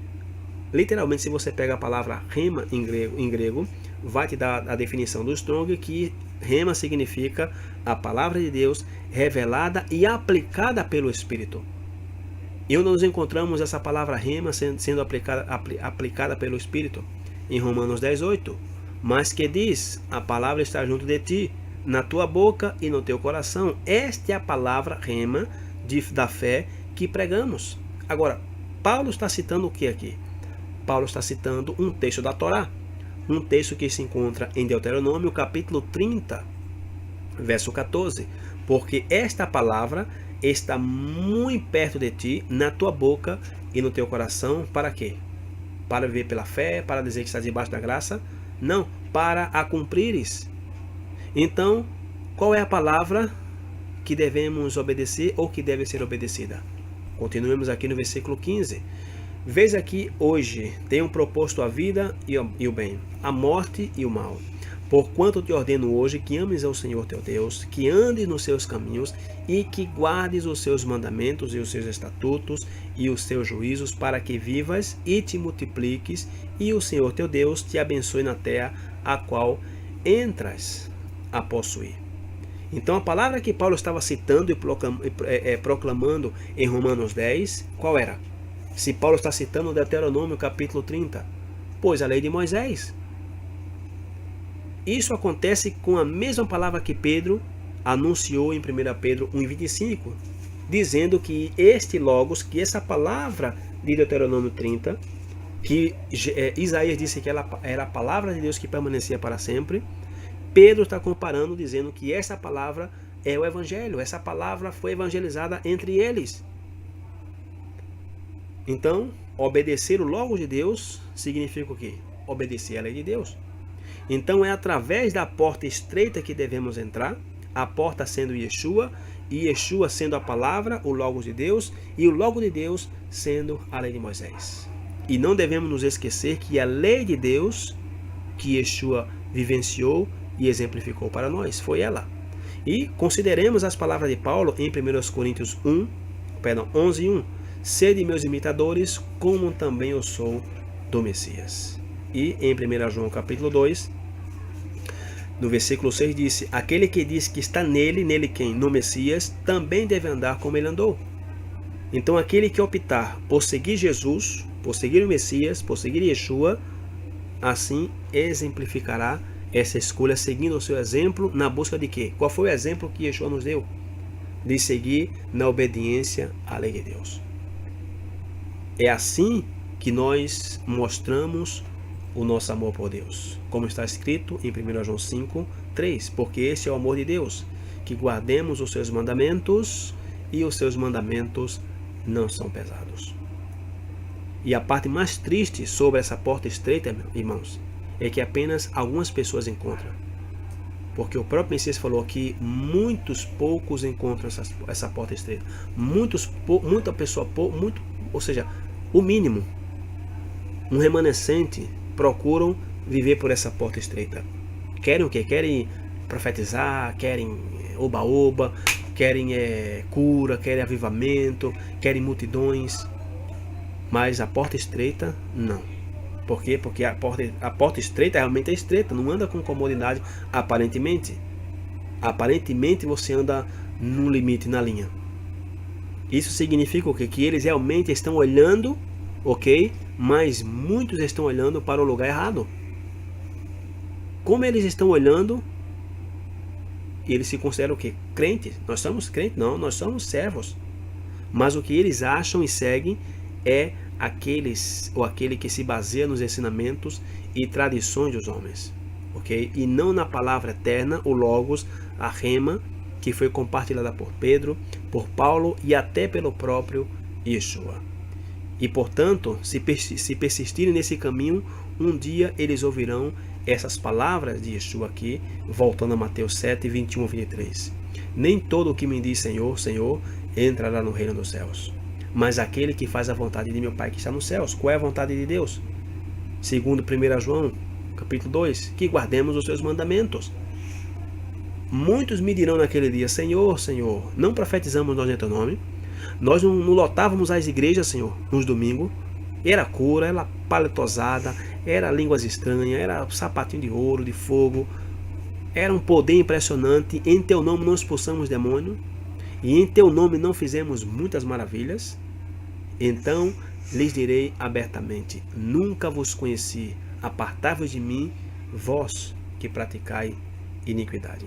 Literalmente, se você pega a palavra rema em grego, vai te dar a definição do Strong, que rema significa a palavra de Deus revelada e aplicada pelo Espírito. E nós encontramos essa palavra rema sendo aplicada pelo Espírito em Romanos 10:8. Mas que diz, a palavra está junto de ti, na tua boca e no teu coração. Esta é a palavra rema da fé que pregamos. Agora, Paulo está citando o que aqui? Paulo está citando um texto da Torá, um texto que se encontra em Deuteronômio, capítulo 30, verso 14. Porque esta palavra está muito perto de ti, na tua boca e no teu coração. Para quê? Para viver pela fé, para dizer que estás debaixo da graça? Não, para a cumprires. Então, qual é a palavra que devemos obedecer ou que deve ser obedecida? Continuemos aqui no versículo 15. Vês aqui hoje, tenho proposto a vida e o bem, a morte e o mal. Porquanto te ordeno hoje que ames ao Senhor teu Deus, que andes nos seus caminhos e que guardes os seus mandamentos e os seus estatutos e os seus juízos, para que vivas e te multipliques, e o Senhor teu Deus te abençoe na terra a qual entras a possuir. Então a palavra que Paulo estava citando e proclamando em Romanos 10, qual era? Se Paulo está citando Deuteronômio capítulo 30, pois a lei de Moisés. Isso acontece com a mesma palavra que Pedro anunciou em 1 Pedro 1,25, dizendo que este Logos, que essa palavra de Deuteronômio 30, que Isaías disse que ela era a palavra de Deus que permanecia para sempre, Pedro está comparando, dizendo que essa palavra é o Evangelho, essa palavra foi evangelizada entre eles. Então, obedecer o Logos de Deus significa o quê? Obedecer a lei de Deus. Então é através da porta estreita que devemos entrar, a porta sendo Yeshua, e Yeshua sendo a palavra, o Logos de Deus, e o Logos de Deus sendo a lei de Moisés. E não devemos nos esquecer que a lei de Deus, que Yeshua vivenciou e exemplificou para nós, foi ela. E consideremos as palavras de Paulo em 1 Coríntios 11:1. Sede meus imitadores, como também eu sou do Messias. E em 1 João capítulo 2, no versículo 6 disse, aquele que diz que está nele quem? No Messias, também deve andar como ele andou. Então aquele que optar por seguir Jesus, por seguir o Messias, por seguir Yeshua, assim exemplificará essa escolha seguindo o seu exemplo na busca de quê? Qual foi o exemplo que Yeshua nos deu? De seguir na obediência à lei de Deus. É assim que nós mostramos o nosso amor por Deus. Como está escrito em 1 João 5:3. Porque esse é o amor de Deus, que guardemos os seus mandamentos, e os seus mandamentos não são pesados. E a parte mais triste sobre essa porta estreita, irmãos, é que apenas algumas pessoas encontram. Porque o próprio Messias falou que muitos poucos encontram essa porta estreita. Muita pessoa, ou seja, o mínimo, um remanescente, procuram viver por essa porta estreita. Querem o quê? Querem profetizar, querem oba-oba, querem cura, querem avivamento, querem multidões. Mas a porta estreita, não. Por quê? Porque a porta estreita realmente é estreita, não anda com comodidade aparentemente. Aparentemente você anda no limite, na linha. Isso significa o quê? Que eles realmente estão olhando, ok? Mas muitos estão olhando para o lugar errado. Como eles estão olhando, eles se consideram o quê? Crentes. Nós somos crentes? Não, nós somos servos. Mas o que eles acham e seguem é aquele que se baseia nos ensinamentos e tradições dos homens, ok? E não na palavra eterna, o Logos, a rema, que foi compartilhada por Pedro, por Paulo e até pelo próprio Yeshua. E portanto, se persistirem nesse caminho, um dia eles ouvirão essas palavras de Yeshua aqui, voltando a Mateus 7:21-23. Nem todo o que me diz Senhor, Senhor, entrará no reino dos céus, mas aquele que faz a vontade de meu Pai que está nos céus. Qual é a vontade de Deus? Segundo 1 João, capítulo 2, que guardemos os seus mandamentos. Muitos me dirão naquele dia, Senhor, Senhor, não profetizamos nós em teu nome? Nós não lotávamos as igrejas, Senhor, nos domingos? Era cura, era paletosada, era línguas estranhas, era sapatinho de ouro, de fogo. Era um poder impressionante. Em teu nome não expulsamos demônio, e em teu nome não fizemos muitas maravilhas. Então lhes direi abertamente: nunca vos conheci, apartai-vos de mim, vós que praticai iniquidade.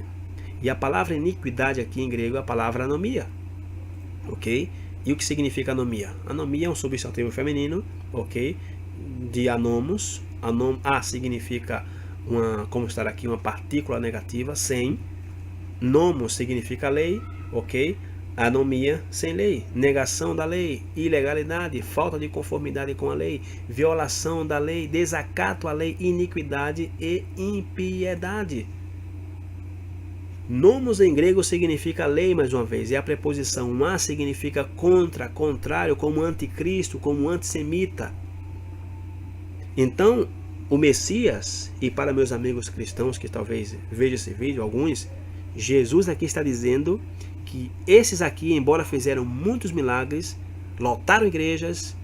E a palavra iniquidade aqui em grego é a palavra anomia, ok? E o que significa anomia? Anomia é um substantivo feminino, ok? De anomos. A significa como estar aqui, uma partícula negativa, sem. Nomos significa lei, ok? Anomia, sem lei. Negação da lei, ilegalidade, falta de conformidade com a lei, violação da lei, desacato à lei, iniquidade e impiedade. Nomos em grego significa lei, mais uma vez, e a preposição a significa contra, contrário, como anticristo, como antissemita. Então, o Messias, e para meus amigos cristãos que talvez vejam esse vídeo, alguns, Jesus aqui está dizendo que esses aqui, embora fizeram muitos milagres, lotaram igrejas,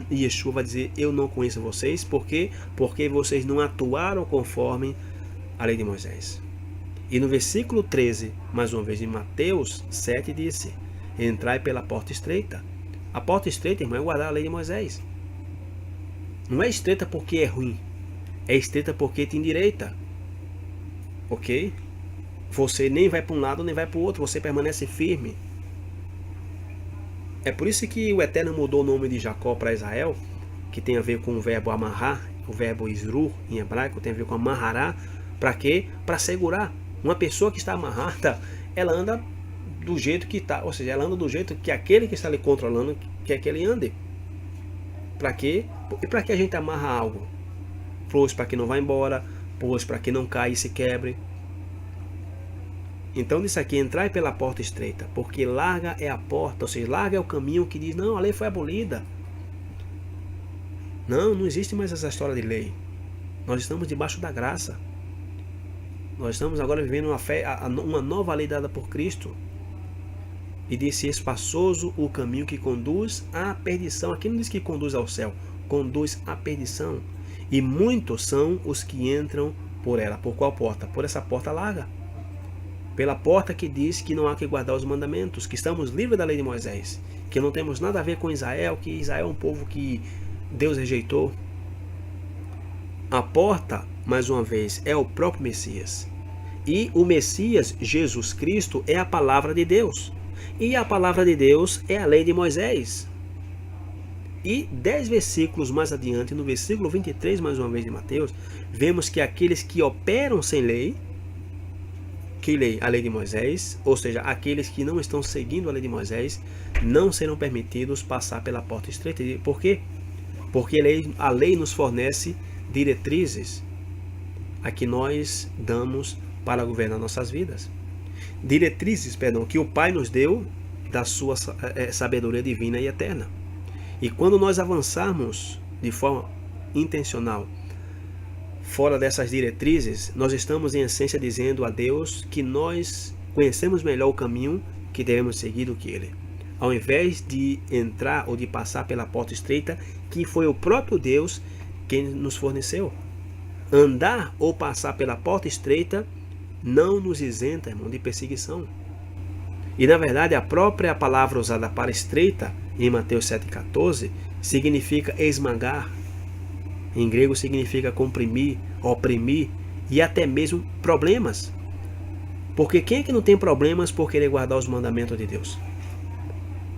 Yeshua vai dizer: eu não conheço vocês. Por quê? Porque vocês não atuaram conforme a lei de Moisés. E no versículo 13, mais uma vez em Mateus 7, disse: entrai pela porta estreita. A porta estreita, irmão, é guardar a lei de Moisés. Não é estreita porque é ruim, é estreita porque te endireita, ok? Você nem vai para um lado nem vai para o outro, você permanece firme. É por isso que o Eterno mudou o nome de Jacó para Israel, que tem a ver com o verbo amarrar, o verbo isru em hebraico tem a ver com amarrará. Para quê? Para segurar. Uma pessoa que está amarrada, ela anda do jeito que está, ou seja, ela anda do jeito que aquele que está lhe controlando quer que ele ande. Para quê? E para que a gente amarra algo? Pois para que não vá embora, pois para que não caia e se quebre. Então disso aqui: entrai pela porta estreita, porque larga é a porta, ou seja, larga é o caminho que diz: não, a lei foi abolida. Não existe mais essa história de lei. Nós estamos debaixo da graça. Nós estamos agora vivendo uma nova lei dada por Cristo. E disse: espaçoso o caminho que conduz à perdição. Aqui não diz que conduz ao céu, conduz à perdição. E muitos são os que entram por ela. Por qual porta? Por essa porta larga. Pela porta que diz que não há que guardar os mandamentos, que estamos livres da lei de Moisés, que não temos nada a ver com Israel, que Israel é um povo que Deus rejeitou. A porta, mais uma vez, é o próprio Messias. E o Messias, Jesus Cristo, é a palavra de Deus. E a palavra de Deus é a lei de Moisés. E 10 versículos mais adiante, no versículo 23, mais uma vez de Mateus, vemos que aqueles que operam sem lei, que lei? A lei de Moisés, ou seja, aqueles que não estão seguindo a lei de Moisés, não serão permitidos passar pela porta estreita. Por quê? Porque a lei nos fornece diretrizes a que nós damos para governar nossas vidas. Diretrizes, que o Pai nos deu da sua sabedoria divina e eterna. E quando nós avançarmos de forma intencional fora dessas diretrizes, nós estamos em essência dizendo a Deus que nós conhecemos melhor o caminho que devemos seguir do que Ele. Ao invés de entrar ou de passar pela porta estreita, que foi o próprio Deus quem nos forneceu. Andar ou passar pela porta estreita não nos isenta, irmão, de perseguição. E na verdade a própria palavra usada para estreita em Mateus 7,14 significa esmagar. Em grego significa comprimir, oprimir e até mesmo problemas. Porque quem é que não tem problemas por querer guardar os mandamentos de Deus?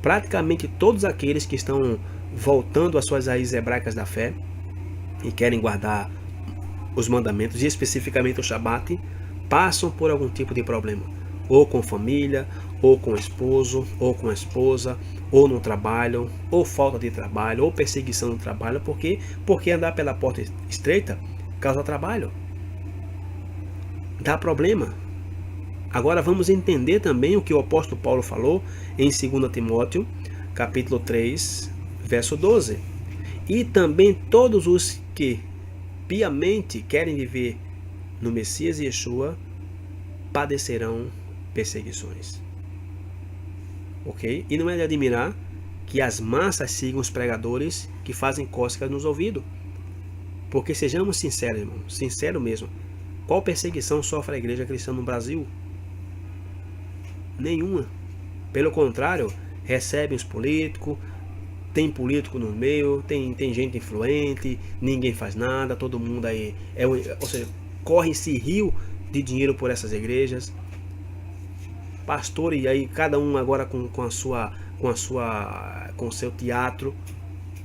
Praticamente todos aqueles que estão voltando às suas raízes hebraicas da fé e querem guardar os mandamentos, e especificamente o Shabat, passam por algum tipo de problema. Ou com família, ou com o esposo, ou com a esposa, ou no trabalho, ou falta de trabalho, ou perseguição no trabalho. Por quê? Porque andar pela porta estreita causa trabalho. Dá problema. Agora vamos entender também o que o apóstolo Paulo falou em 2 Timóteo, capítulo 3, verso 12. E também todos os que piamente querem viver no Messias Yeshua padecerão perseguições. Ok? E não é de admirar que as massas sigam os pregadores que fazem cócegas nos ouvidos. Porque sejamos sinceros, irmão, sincero mesmo. Qual perseguição sofre a igreja cristã no Brasil? Nenhuma. Pelo contrário, recebem os políticos, tem político no meio, tem gente influente, ninguém faz nada, todo mundo aí ou seja, corre-se rio de dinheiro por essas igrejas. Pastores aí, cada um agora com o seu teatro,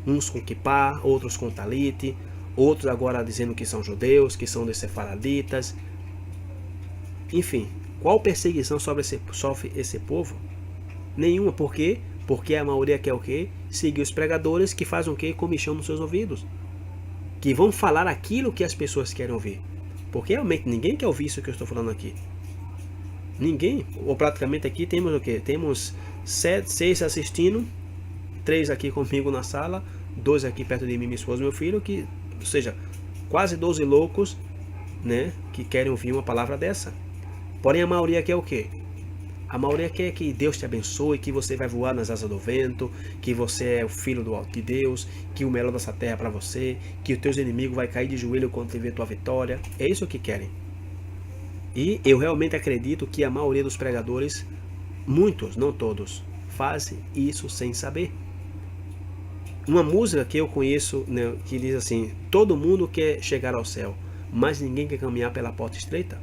uns com kippá, outros com talite, outros agora dizendo que são judeus, que são de sefaraditas. Enfim, qual perseguição sofre esse povo? Nenhuma. Por quê? Porque a maioria quer o quê? Seguir os pregadores que fazem o quê? Comichão nos seus ouvidos. Que vão falar aquilo que as pessoas querem ouvir. Porque realmente ninguém quer ouvir isso que eu estou falando aqui. Ninguém. Ou praticamente aqui temos o quê? Temos 6 assistindo, 3 aqui comigo na sala, 2 aqui perto de mim, minha esposa e meu filho, ou seja, quase 12 loucos, né, que querem ouvir uma palavra dessa. Porém a maioria quer o quê? A maioria quer que Deus te abençoe, que você vai voar nas asas do vento, que você é o filho de Deus, que o melhor dessa terra é para você, que os teus inimigos vão cair de joelho quando ver tua vitória. É isso que querem. E eu realmente acredito que a maioria dos pregadores, muitos, não todos, fazem isso sem saber. Uma música que eu conheço, né, que diz assim: todo mundo quer chegar ao céu, mas ninguém quer caminhar pela porta estreita.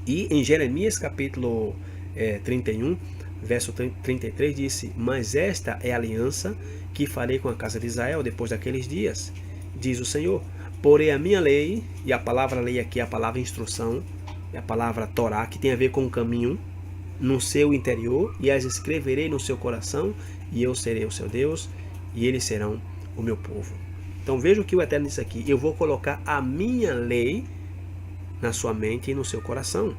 E em Jeremias capítulo 31, verso 33 disse: mas esta é a aliança que farei com a casa de Israel depois daqueles dias, diz o Senhor. Porei a minha lei, e a palavra lei aqui é a palavra instrução, é a palavra Torá, que tem a ver com o caminho, no seu interior, e as escreverei no seu coração, e eu serei o seu Deus, e eles serão o meu povo. Então veja o que o Eterno disse aqui: eu vou colocar a minha lei na sua mente e no seu coração.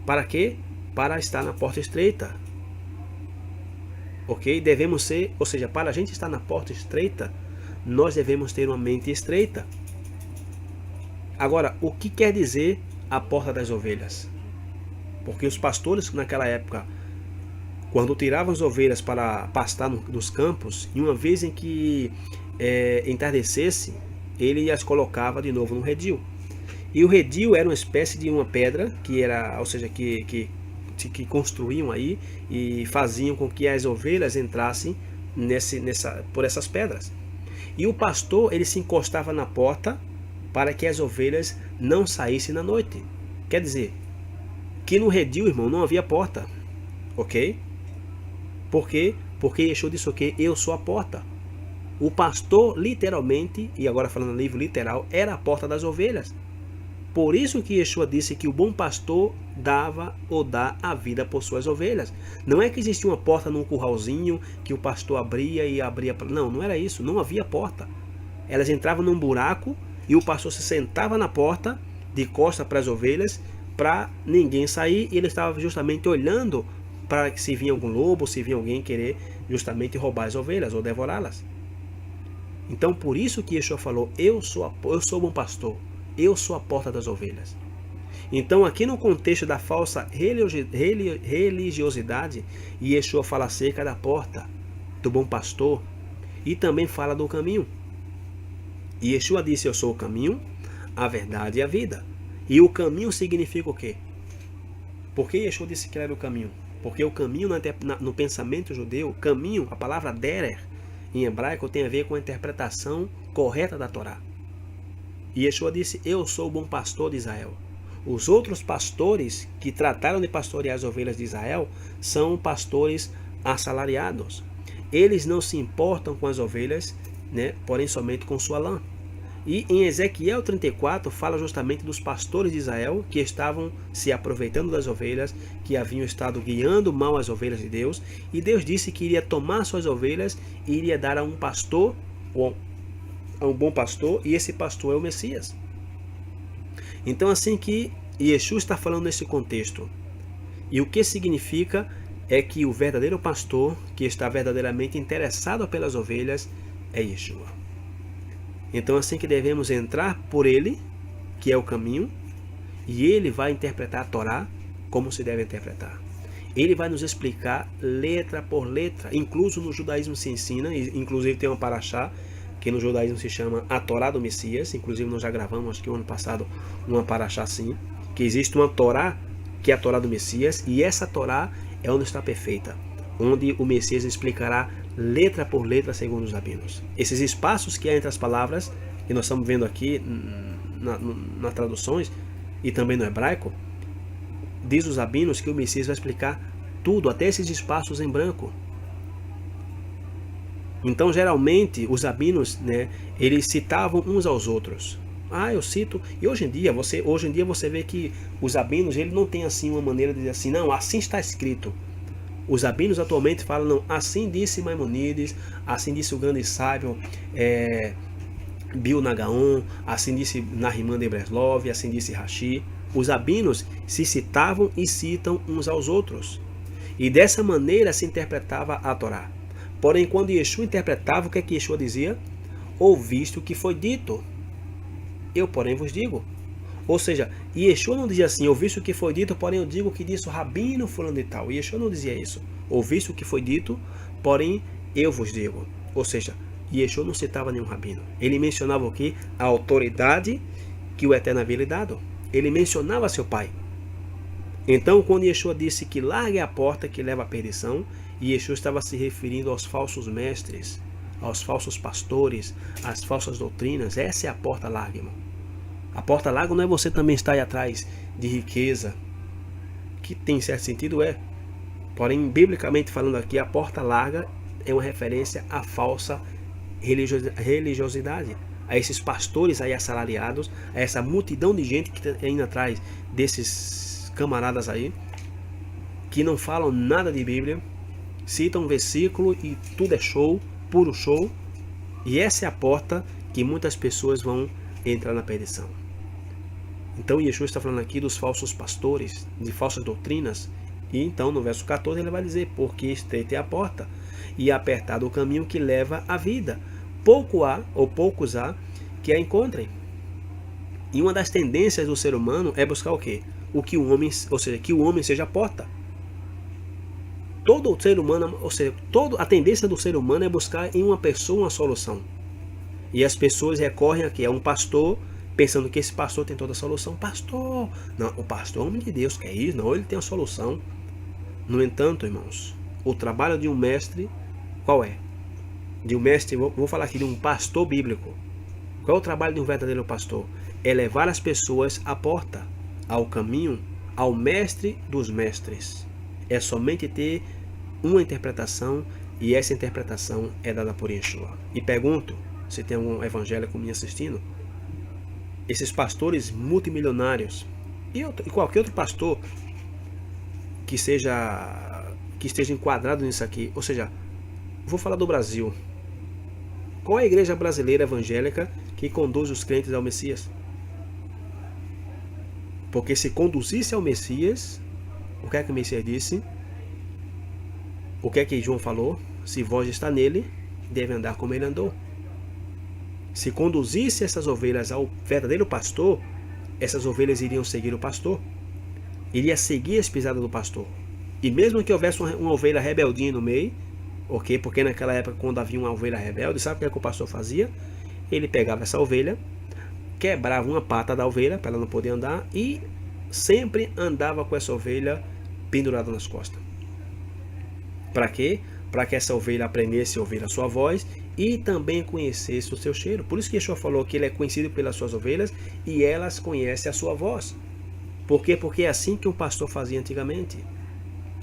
Para quê? Para estar na porta estreita. Ok? Devemos ser, ou seja, para a gente estar na porta estreita, nós devemos ter uma mente estreita. Agora, o que quer dizer a porta das ovelhas? Porque os pastores naquela época, quando tiravam as ovelhas para pastar nos campos, e uma vez em que entardecesse, ele as colocava de novo no redil. E o redil era uma espécie de uma pedra que era, ou seja, que construíam aí e faziam com que as ovelhas entrassem por essas pedras. E o pastor, ele se encostava na porta para que as ovelhas não saíssem na noite. Quer dizer, que no redil, irmão, não havia porta. Ok? Por quê? Porque Yeshua disse o quê? Eu sou a porta. O pastor, literalmente, e agora falando no livro literal, era a porta das ovelhas. Por isso que Yeshua disse que o bom pastor dava ou dá a vida por suas ovelhas. Não é que existia uma porta num curralzinho que o pastor abria e abria. Não, não era isso. Não havia porta. Elas entravam num buraco e o pastor se sentava na porta de costas para as ovelhas para ninguém sair. E ele estava justamente olhando para se vinha algum lobo, se vinha alguém querer justamente roubar as ovelhas ou devorá-las. Então por isso que Yeshua falou: eu sou o bom pastor. Eu sou a porta das ovelhas. Então aqui no contexto da falsa religiosidade, Yeshua fala acerca da porta, do bom pastor, e também fala do caminho. E Yeshua disse: eu sou o caminho, a verdade e a vida. E o caminho significa o quê? Por que Yeshua disse que era o caminho? Porque o caminho no pensamento judeu, caminho, a palavra derer, em hebraico, tem a ver com a interpretação correta da Torá. E Yeshua disse: eu sou o bom pastor de Israel. Os outros pastores que trataram de pastorear as ovelhas de Israel são pastores assalariados. Eles não se importam com as ovelhas, né, porém somente com sua lã. E em Ezequiel 34 fala justamente dos pastores de Israel que estavam se aproveitando das ovelhas, que haviam estado guiando mal as ovelhas de Deus. E Deus disse que iria tomar suas ovelhas e iria dar a um pastor, a um bom pastor, e esse pastor é o Messias. Então assim que Yeshua está falando nesse contexto, e o que significa é que o verdadeiro pastor, que está verdadeiramente interessado pelas ovelhas, é Yeshua. Então assim que devemos entrar por ele, que é o caminho, e ele vai interpretar a Torá como se deve interpretar. Ele vai nos explicar letra por letra. Incluso no judaísmo se ensina, inclusive tem uma paraxá, que no judaísmo se chama a Torá do Messias. Inclusive nós já gravamos, acho que o ano passado, uma paraxá assim, que existe uma Torá, que é a Torá do Messias, e essa Torá é onde está perfeita, onde o Messias explicará letra por letra segundo os rabinos. Esses espaços que há entre as palavras, que nós estamos vendo aqui nas traduções, e também no hebraico, diz os rabinos que o Messias vai explicar tudo, até esses espaços em branco. Então, geralmente, os rabinos, né, eles citavam uns aos outros. Eu cito. E hoje em dia você vê que os rabinos, ele não tem assim uma maneira de dizer assim, não, assim está escrito. Os rabinos atualmente falam, não, assim disse Maimonides, assim disse o grande sábio Bil Nagaon, assim disse Nahman de Breslov, assim disse Rashi. Os rabinos se citavam e citam uns aos outros. E dessa maneira se interpretava a Torá. Porém, quando Yeshua interpretava, o que é que Yeshua dizia? Ouviste o que foi dito. Eu, porém, vos digo. Ou seja, Yeshua não dizia assim, ouviste o que foi dito, porém eu digo o que disse o rabino fulano de tal. Yeshua não dizia isso. Ouviste o que foi dito, porém eu vos digo. Ou seja, Yeshua não citava nenhum rabino. Ele mencionava o que? A autoridade que o Eterno havia lhe dado. Ele mencionava seu pai. Então, quando Yeshua disse que largue a porta que leva à perdição, Yeshua estava se referindo aos falsos mestres, aos falsos pastores, às falsas doutrinas. Essa é a porta larga, irmão. A porta larga não é você também estar aí atrás de riqueza, que tem certo sentido, Porém, biblicamente falando aqui, a porta larga é uma referência à falsa religiosidade, a esses pastores aí assalariados, a essa multidão de gente que está indo atrás desses camaradas aí, que não falam nada de Bíblia, citam um versículo e tudo é show, puro show. E essa é a porta que muitas pessoas vão entrar na perdição. Então Yeshua está falando aqui dos falsos pastores, de falsas doutrinas. E então no verso 14 ele vai dizer, porque estreita é a porta e apertado o caminho que leva à vida. Pouco há, ou poucos há, que a encontrem. E uma das tendências do ser humano é buscar o quê? O que o homem, ou seja, que o homem seja a porta. Todo ser humano, ou seja, a tendência do ser humano é buscar em uma pessoa uma solução. E as pessoas recorrem aqui a um pastor, pensando que esse pastor tem toda a solução. Pastor! Não, o pastor é homem de Deus, que é isso? Não, ele tem a solução. No entanto, irmãos, o trabalho de um mestre, qual é? De um mestre, vou falar aqui de um pastor bíblico. Qual é o trabalho de um verdadeiro pastor? É levar as pessoas à porta, ao caminho, ao mestre dos mestres. É somente ter uma interpretação, e essa interpretação é dada por Yeshua. E pergunto, se tem algum evangélico me assistindo, esses pastores multimilionários e qualquer outro pastor que esteja enquadrado nisso aqui, ou seja, vou falar do Brasil. Qual é a igreja brasileira evangélica que conduz os crentes ao Messias? Porque se conduzisse ao Messias, o que é que o Messias disse? O que é que João falou? Se vós está nele, deve andar como ele andou. Se conduzisse essas ovelhas ao verdadeiro pastor, essas ovelhas iriam seguir o pastor. Iria seguir as pisadas do pastor. E mesmo que houvesse uma ovelha rebeldinha no meio, ok? Porque naquela época, quando havia uma ovelha rebelde, sabe o que é que o pastor fazia? Ele pegava essa ovelha, quebrava uma pata da ovelha para ela não poder andar e sempre andava com essa ovelha pendurada nas costas. Para quê? Para que essa ovelha aprendesse a ouvir a sua voz e também conhecesse o seu cheiro. Por isso que Yeshua falou que ele é conhecido pelas suas ovelhas e elas conhecem a sua voz. Por quê? Porque é assim que um pastor fazia antigamente.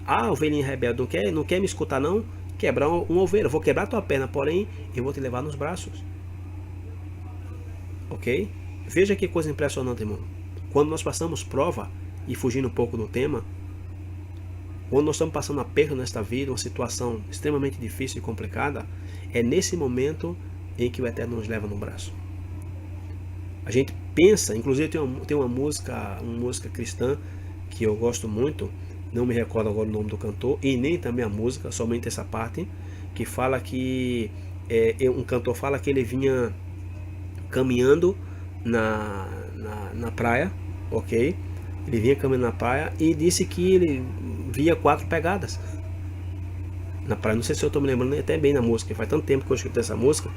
A ovelhinha rebelde não quer me escutar não? Quebrar uma ovelha. Eu vou quebrar tua perna, porém eu vou te levar nos braços. Ok? Veja que coisa impressionante, irmão. Quando nós passamos prova, e fugindo um pouco do tema, quando nós estamos passando aperto nesta vida, uma situação extremamente difícil e complicada, é nesse momento em que o Eterno nos leva no braço. A gente pensa, inclusive tem uma música cristã que eu gosto muito, não me recordo agora o nome do cantor, e nem também a música, somente essa parte, que fala que um cantor fala que ele vinha caminhando na praia, ok? Ele vinha caminhando na praia e disse que ele via 4 pegadas na praia. Não sei se eu estou me lembrando até bem na música, faz tanto tempo que eu escutei essa música.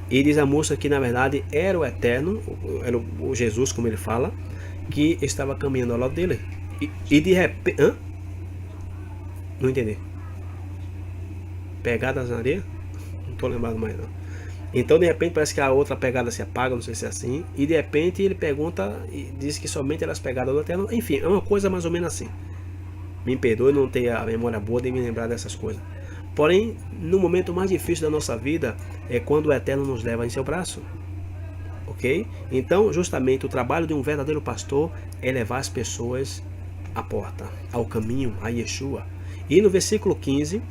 E diz a música que na verdade era o Eterno, era o Jesus, como ele fala, que estava caminhando ao lado dele. E de repente... Não entendi. Pegadas na areia? Não estou lembrado mais não. Então de repente parece que a outra pegada se apaga, não sei se é assim. E de repente ele pergunta e diz que somente elas pegadas do Eterno. Enfim, é uma coisa mais ou menos assim. Me perdoe não ter a memória boa de me lembrar dessas coisas. Porém, no momento mais difícil da nossa vida é quando o Eterno nos leva em seu braço. Ok? Então, justamente o trabalho de um verdadeiro pastor é levar as pessoas à porta, ao caminho, a Yeshua. E no versículo 15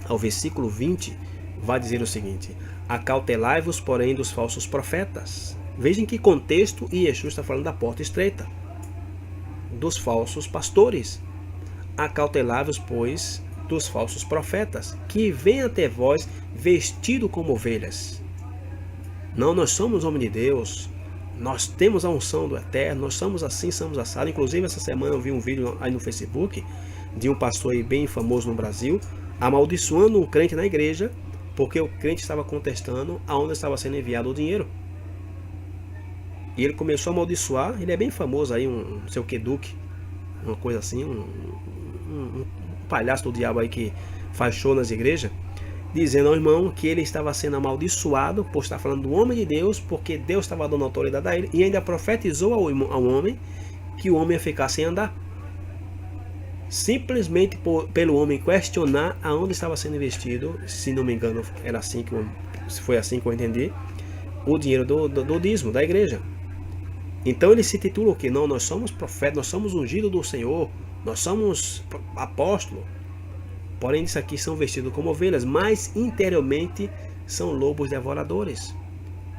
ao versículo 20 vai dizer o seguinte: acautelai-vos, porém, dos falsos profetas. Vejam em que contexto Yeshua está falando da porta estreita, dos falsos pastores. Acautelai-vos, pois, dos falsos profetas, que vêm até vós vestido como ovelhas. Não, nós somos homem de Deus, nós temos a unção do Eterno, nós somos assim, somos assado. Inclusive essa semana eu vi um vídeo aí no Facebook de um pastor aí bem famoso no Brasil, amaldiçoando um crente na igreja, porque o crente estava contestando aonde estava sendo enviado o dinheiro. E ele começou a amaldiçoar. Ele é bem famoso aí, um seu que duque, uma coisa assim, um palhaço do diabo aí que faz show nas igrejas, dizendo ao irmão que ele estava sendo amaldiçoado por estar falando do homem de Deus, porque Deus estava dando autoridade a ele, e ainda profetizou ao homem que o homem ia ficar sem andar, simplesmente pelo homem questionar aonde estava sendo investido. Se não me engano era assim que foi assim que eu entendi, o dinheiro do dízimo da igreja. Então ele se titula o que? Não, nós somos profetas, nós somos ungidos do Senhor, nós somos apóstolos. Porém, isso aqui são vestidos como ovelhas, mas interiormente são lobos devoradores.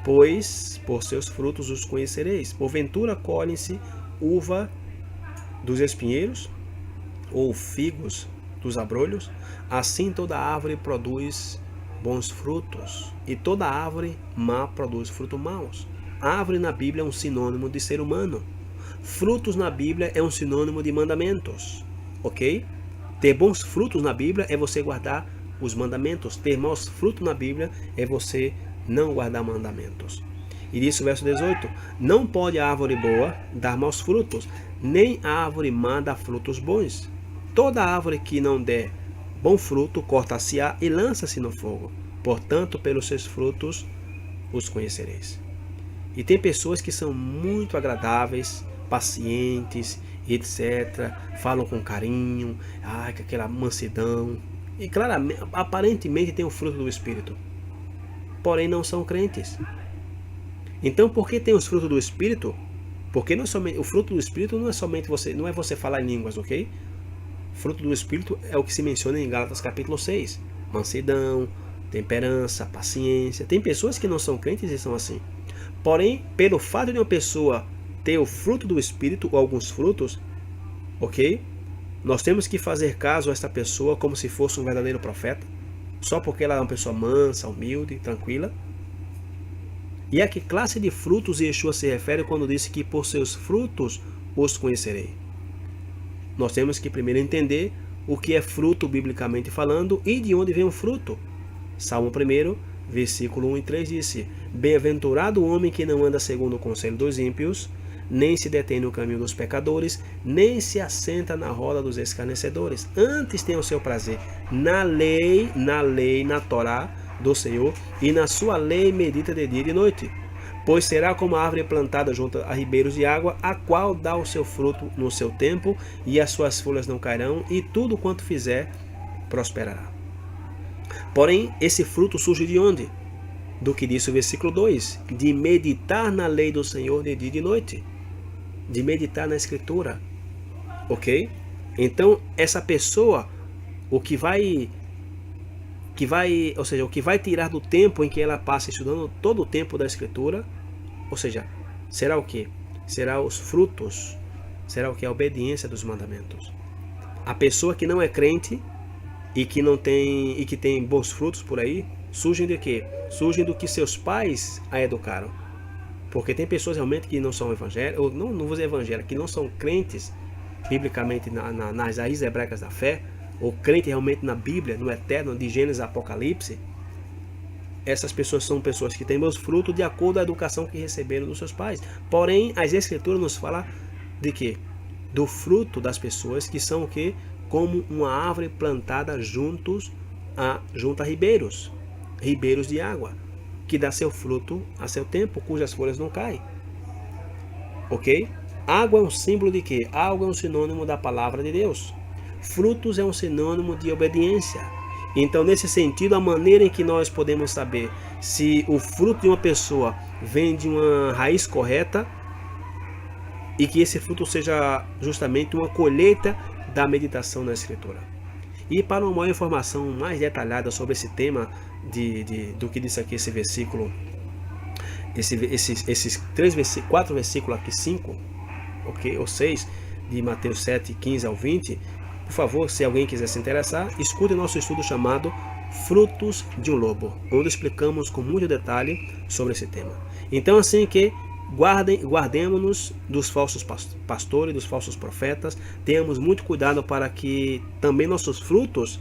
Pois por seus frutos os conhecereis. Porventura colhem-se uva dos espinheiros, ou figos dos abrolhos? Assim toda árvore produz bons frutos, e toda árvore má produz frutos maus. Árvore na Bíblia é um sinônimo de ser humano. Frutos na Bíblia é um sinônimo de mandamentos. Ok? Ter bons frutos na Bíblia é você guardar os mandamentos. Ter maus frutos na Bíblia é você não guardar mandamentos. E diz o verso 18: não pode a árvore boa dar maus frutos, nem a árvore má dar frutos bons. Toda árvore que não der bom fruto, corta-se-á e lança-se no fogo. Portanto, pelos seus frutos os conhecereis. E tem pessoas que são muito agradáveis, pacientes, etc. Falam com carinho, com aquela mansidão. E claramente, aparentemente tem o fruto do Espírito. Porém não são crentes. Então por que tem os frutos do Espírito? Porque não é somente, o fruto do Espírito não é somente você, não é você falar em línguas, ok? O fruto do Espírito é o que se menciona em Gálatas capítulo 6. Mansidão, temperança, paciência. Tem pessoas que não são crentes e são assim. Porém, pelo fato de uma pessoa ter o fruto do Espírito, ou alguns frutos, ok? Nós temos que fazer caso a esta pessoa como se fosse um verdadeiro profeta, só porque ela é uma pessoa mansa, humilde, tranquila. E a que classe de frutos Yeshua se refere quando disse que por seus frutos os conhecerei? Nós temos que primeiro entender o que é fruto biblicamente falando e de onde vem o fruto. Salmo 1, versículo 1 e 3 disse: bem-aventurado o homem que não anda segundo o conselho dos ímpios, nem se detém no caminho dos pecadores, nem se assenta na roda dos escarnecedores. Antes tem o seu prazer na lei, na Torá do Senhor, e na sua lei medita de dia e de noite. Pois será como a árvore plantada junto a ribeiros de água, a qual dá o seu fruto no seu tempo, e as suas folhas não cairão, e tudo quanto fizer prosperará. Porém, esse fruto surge de onde? Do que disse o versículo 2, de meditar na lei do Senhor de dia e de noite, de meditar na Escritura, ok? Então, essa pessoa, o que vai tirar do tempo em que ela passa estudando todo o tempo da Escritura, ou seja, será o que? Será os frutos, será o que? A obediência dos mandamentos. A pessoa que não é crente e que não tem, e que tem bons frutos por aí, surgem de quê? Surgem do que seus pais a educaram. Porque tem pessoas realmente que não são evangélicas, ou não vou dizer evangélicas, que não são crentes, biblicamente nas raízes hebraicas da fé, ou crente realmente na Bíblia, no eterno, de Gênesis a Apocalipse, essas pessoas são pessoas que têm meus frutos de acordo com a educação que receberam dos seus pais. Porém, as Escrituras nos falam de quê? Do fruto das pessoas que são o quê? Como uma árvore plantada junto a ribeiros de água, que dá seu fruto a seu tempo, cujas folhas não caem. Ok? Água é um símbolo de quê? Água é um sinônimo da palavra de Deus. Frutos é um sinônimo de obediência. Então, nesse sentido, a maneira em que nós podemos saber se o fruto de uma pessoa vem de uma raiz correta e que esse fruto seja justamente uma colheita da meditação na Escritura. E para uma maior informação mais detalhada sobre esse tema do que disse aqui esse versículo, esses 4 versículos aqui, 5, ok, ou 6, de Mateus 7, 15 ao 20, por favor, se alguém quiser se interessar, escute nosso estudo chamado Frutos de um Lobo, onde explicamos com muito detalhe sobre esse tema. Então, assim que guardemos-nos dos falsos pastores, dos falsos profetas, tenhamos muito cuidado para que também nossos frutos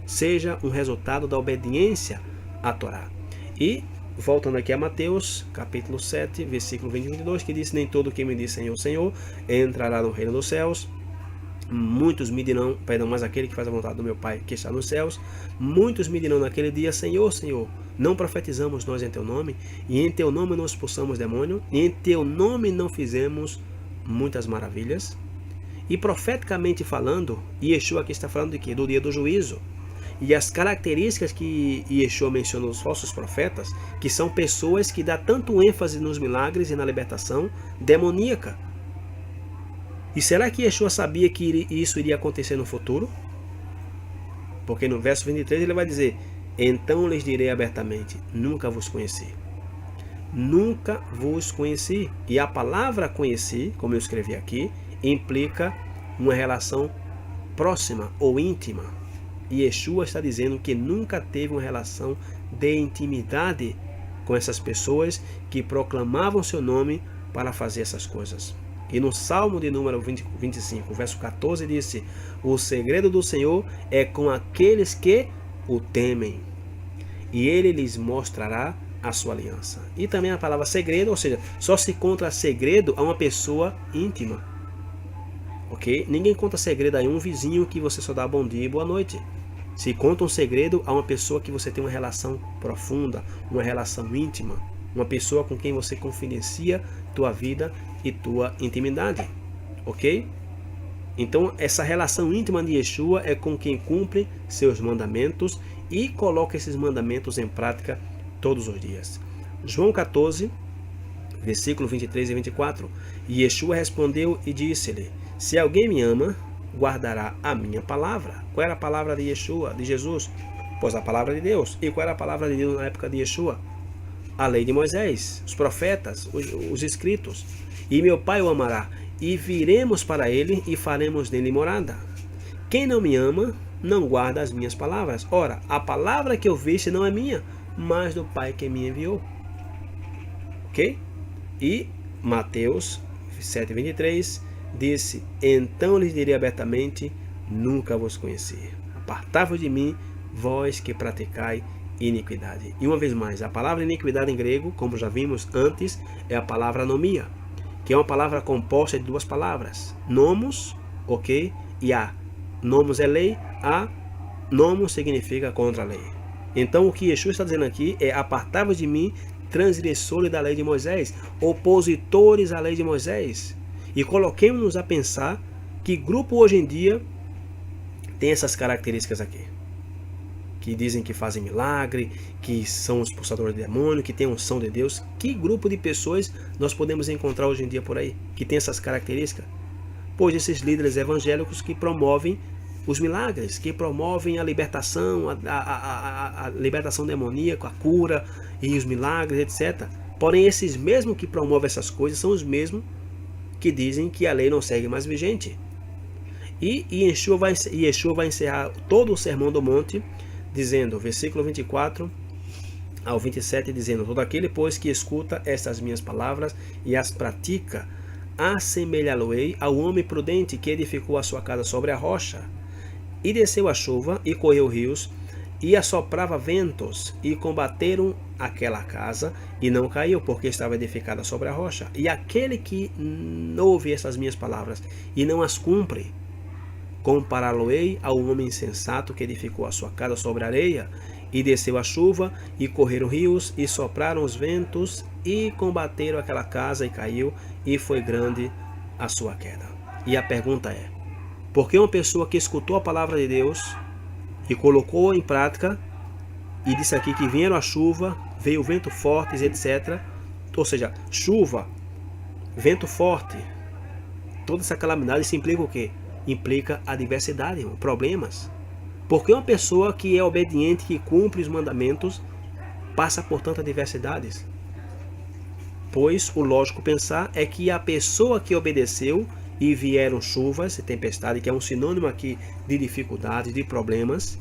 sejam um resultado da obediência à Torá. E, voltando aqui a Mateus, capítulo 7, versículo 20 e 22, que diz: nem todo que me diz Senhor, Senhor, entrará no reino dos céus. Muitos me dirão, mas aquele que faz a vontade do meu Pai que está nos céus, muitos me dirão naquele dia: Senhor, Senhor, não profetizamos nós em teu nome, e em teu nome não expulsamos demônio, e em teu nome não fizemos muitas maravilhas? E profeticamente falando, Yeshua aqui está falando de quê? Do dia do juízo. E as características que Yeshua menciona nos falsos profetas, que são pessoas que dão tanto ênfase nos milagres e na libertação demoníaca. E será que Yeshua sabia que isso iria acontecer no futuro? Porque no verso 23 ele vai dizer: então lhes direi abertamente, nunca vos conheci. Nunca vos conheci. E a palavra conheci, como eu escrevi aqui, implica uma relação próxima ou íntima. E Yeshua está dizendo que nunca teve uma relação de intimidade com essas pessoas que proclamavam seu nome para fazer essas coisas. E no Salmo de número 25, verso 14, disse: o segredo do Senhor é com aqueles que o temem, e ele lhes mostrará a sua aliança. E também a palavra segredo, ou seja, só se conta segredo a uma pessoa íntima. Ok? Ninguém conta segredo a um vizinho que você só dá bom dia e boa noite. Se conta um segredo a uma pessoa que você tem uma relação profunda, uma relação íntima, uma pessoa com quem você confidencia tua vida e tua intimidade, ok? Então essa relação íntima de Yeshua é com quem cumpre seus mandamentos e coloca esses mandamentos em prática todos os dias. João 14, versículo 23 e 24. E Yeshua respondeu e disse-lhe: se alguém me ama, guardará a minha palavra. Qual era a palavra de Yeshua, de Jesus? Pois a palavra de Deus. E qual era a palavra de Deus na época de Yeshua? A lei de Moisés, os profetas, os escritos. E meu Pai o amará, e viremos para ele e faremos nele morada. Quem não me ama, não guarda as minhas palavras. Ora, a palavra que eu viste não é minha, mas do Pai que me enviou. Ok? E Mateus 7,23 disse: então lhes direi abertamente, nunca vos conheci. Apartai-vos de mim, vós que praticai iniquidade. E uma vez mais, a palavra iniquidade em grego, como já vimos antes, é a palavra anomia, que é uma palavra composta de duas palavras: nomos, ok, e a. Nomos é lei, a. Nomos significa contra a lei. Então o que Yeshua está dizendo aqui é: apartai-vos de mim, transgressores da lei de Moisés, opositores à lei de Moisés. E coloquemos-nos a pensar que grupo hoje em dia tem essas características aqui, que dizem que fazem milagre, que são expulsadores de demônio, que têm unção de Deus. Que grupo de pessoas nós podemos encontrar hoje em dia por aí, que tem essas características? Pois esses líderes evangélicos que promovem os milagres, que promovem a libertação, a libertação demoníaca, a cura e os milagres, etc. Porém, esses mesmos que promovem essas coisas são os mesmos que dizem que a lei não segue mais vigente. E Yeshua vai encerrar todo o Sermão do Monte dizendo, versículo 24 ao 27, dizendo: todo aquele, pois, que escuta estas minhas palavras e as pratica, assemelhá-lo-ei ao homem prudente que edificou a sua casa sobre a rocha. E desceu a chuva, e correu rios, e assoprava ventos, e combateram aquela casa, e não caiu, porque estava edificada sobre a rocha. E aquele que não ouve essas minhas palavras, e não as cumpre, compará-lo-ei ao homem insensato que edificou a sua casa sobre a areia, e desceu a chuva, e correram rios, e sopraram os ventos, e combateram aquela casa, e caiu, e foi grande a sua queda. E a pergunta é, por que uma pessoa que escutou a palavra de Deus, e colocou em prática, e disse aqui que vieram a chuva, veio vento fortes, etc. Ou seja, chuva, vento forte, toda essa calamidade, isso implica o quê? Implica adversidade, problemas. Porque uma pessoa que é obediente, que cumpre os mandamentos, passa por tantas adversidades? Pois o lógico pensar é que a pessoa que obedeceu e vieram chuvas e tempestade, que é um sinônimo aqui de dificuldades, de problemas.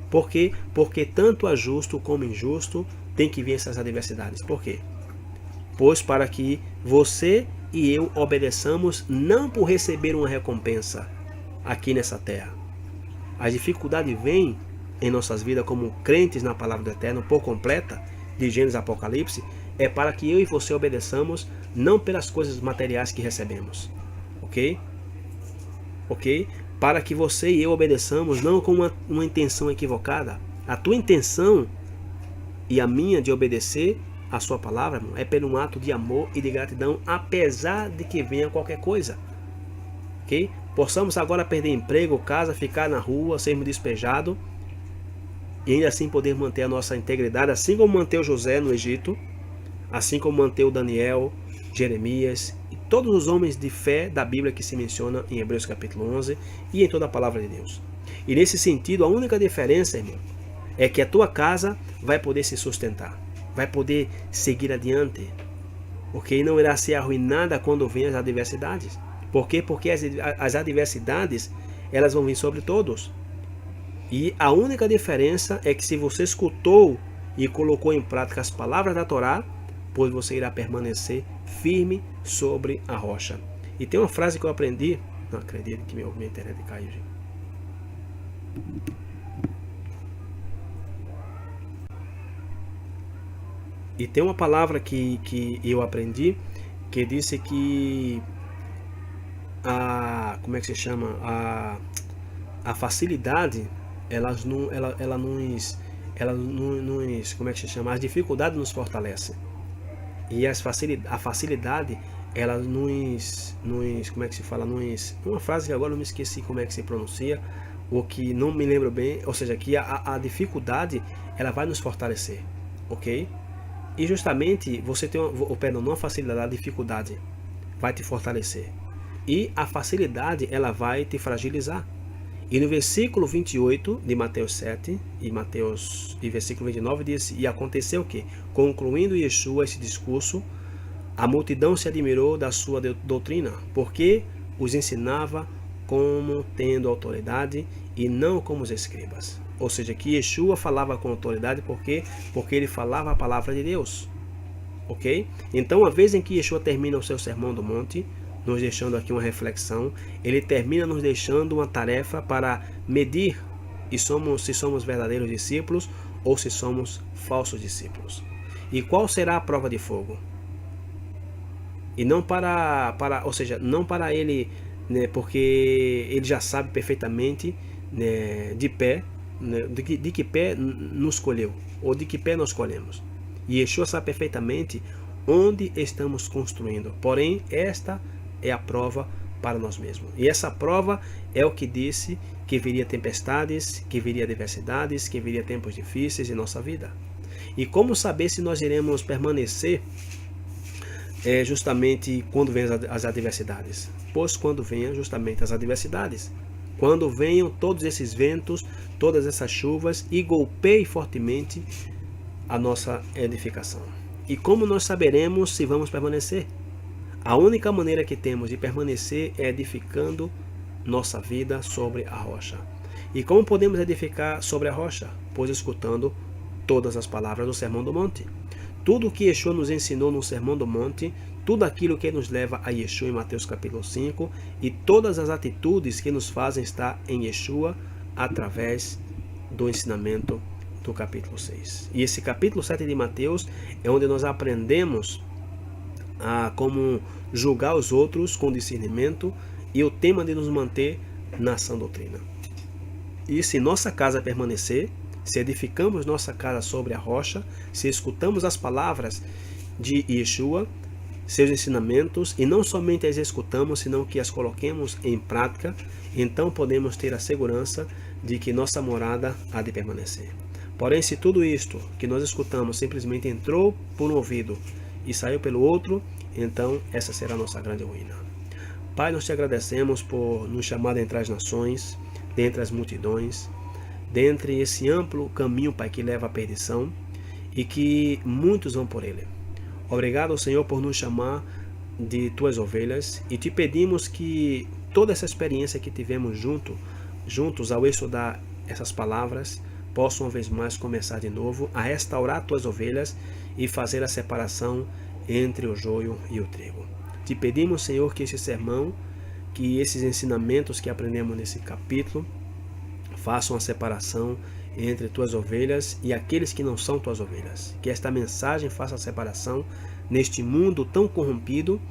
Por quê? Porque tanto a justo como injusto tem que vir essas adversidades. Por quê? Pois para que você e eu obedeçamos não por receber uma recompensa aqui nessa terra. A dificuldade vem em nossas vidas como crentes na palavra do Eterno por completa, de Gênesis Apocalipse, é para que eu e você obedeçamos não pelas coisas materiais que recebemos. Ok? Ok? Para que você e eu obedeçamos não com uma intenção equivocada. A tua intenção e a minha de obedecer a sua palavra, irmão, é por um ato de amor e de gratidão, apesar de que venha qualquer coisa. Ok? Possamos agora perder emprego, casa, ficar na rua, sermos despejados e ainda assim poder manter a nossa integridade, assim como manteve José no Egito, assim como manteve Daniel, Jeremias e todos os homens de fé da Bíblia que se menciona em Hebreus capítulo 11 e em toda a palavra de Deus. E nesse sentido, a única diferença, irmão, é que a tua casa vai poder se sustentar, vai poder seguir adiante, porque não irá ser arruinada quando vêm as adversidades. Por quê? Porque as adversidades, elas vão vir sobre todos. E a única diferença é que se você escutou e colocou em prática as palavras da Torá, pois você irá permanecer firme sobre a rocha. E tem uma frase que eu aprendi, não acredito que minha internet caiu, gente. E tem uma palavra que eu aprendi, que disse que como é que se chama? A facilidade, como é que se chama? As dificuldades nos fortalecem. E a facilidade, ela nos, como é que se fala? Uma frase que agora eu me esqueci como é que se pronuncia, ou que não me lembro bem, ou seja, que a dificuldade, ela vai nos fortalecer, ok? E justamente você tem não a facilidade, a dificuldade vai te fortalecer. E a facilidade, ela vai te fragilizar. E no versículo 28 de Mateus 7 e versículo 29 diz: e aconteceu que, concluindo Yeshua esse discurso, a multidão se admirou da sua doutrina, porque os ensinava como tendo autoridade e não como os escribas. Ou seja, que Yeshua falava com autoridade porque ele falava a palavra de Deus. Ok? Então, a vez em que Yeshua termina o seu sermão do monte, nos deixando aqui uma reflexão, ele termina nos deixando uma tarefa para medir se somos verdadeiros discípulos ou se somos falsos discípulos. E qual será a prova de fogo? E não ou seja, não para ele, né, porque ele já sabe perfeitamente, né, de pé, né, de que pé nos escolheu, ou de que pé nós escolhemos. E Yeshua sabe perfeitamente onde estamos construindo. Porém, esta é a prova para nós mesmos. E essa prova é o que disse que viria tempestades, que viria adversidades, que viria tempos difíceis em nossa vida. E como saber se nós iremos permanecer justamente quando vêm as adversidades? Pois quando venham justamente as adversidades, quando venham todos esses ventos, todas essas chuvas e golpeiem fortemente a nossa edificação. E como nós saberemos se vamos permanecer? A única maneira que temos de permanecer é edificando nossa vida sobre a rocha. E como podemos edificar sobre a rocha? Pois escutando todas as palavras do Sermão do Monte. Tudo o que Yeshua nos ensinou no Sermão do Monte, tudo aquilo que nos leva a Yeshua em Mateus capítulo 5 e todas as atitudes que nos fazem estar em Yeshua através do ensinamento do capítulo 6. E esse capítulo 7 de Mateus é onde nós aprendemos a como julgar os outros com discernimento e o tema de nos manter na sã doutrina. E se nossa casa permanecer, se edificamos nossa casa sobre a rocha, se escutamos as palavras de Yeshua, seus ensinamentos, e não somente as escutamos, senão que as coloquemos em prática, então podemos ter a segurança de que nossa morada há de permanecer. Porém, se tudo isto que nós escutamos simplesmente entrou por um ouvido e saiu pelo outro, então essa será a nossa grande ruína. Pai, nós te agradecemos por nos chamar dentre as nações, dentre as multidões, dentre esse amplo caminho, Pai, que leva à perdição e que muitos vão por ele. Obrigado, Senhor, por nos chamar de tuas ovelhas e te pedimos que toda essa experiência que tivemos juntos ao estudar essas palavras, possam uma vez mais começar de novo a restaurar tuas ovelhas e fazer a separação entre o joio e o trigo. Te pedimos, Senhor, que esse sermão, que esses ensinamentos que aprendemos nesse capítulo, façam a separação entre tuas ovelhas e aqueles que não são tuas ovelhas. Que esta mensagem faça a separação neste mundo tão corrompido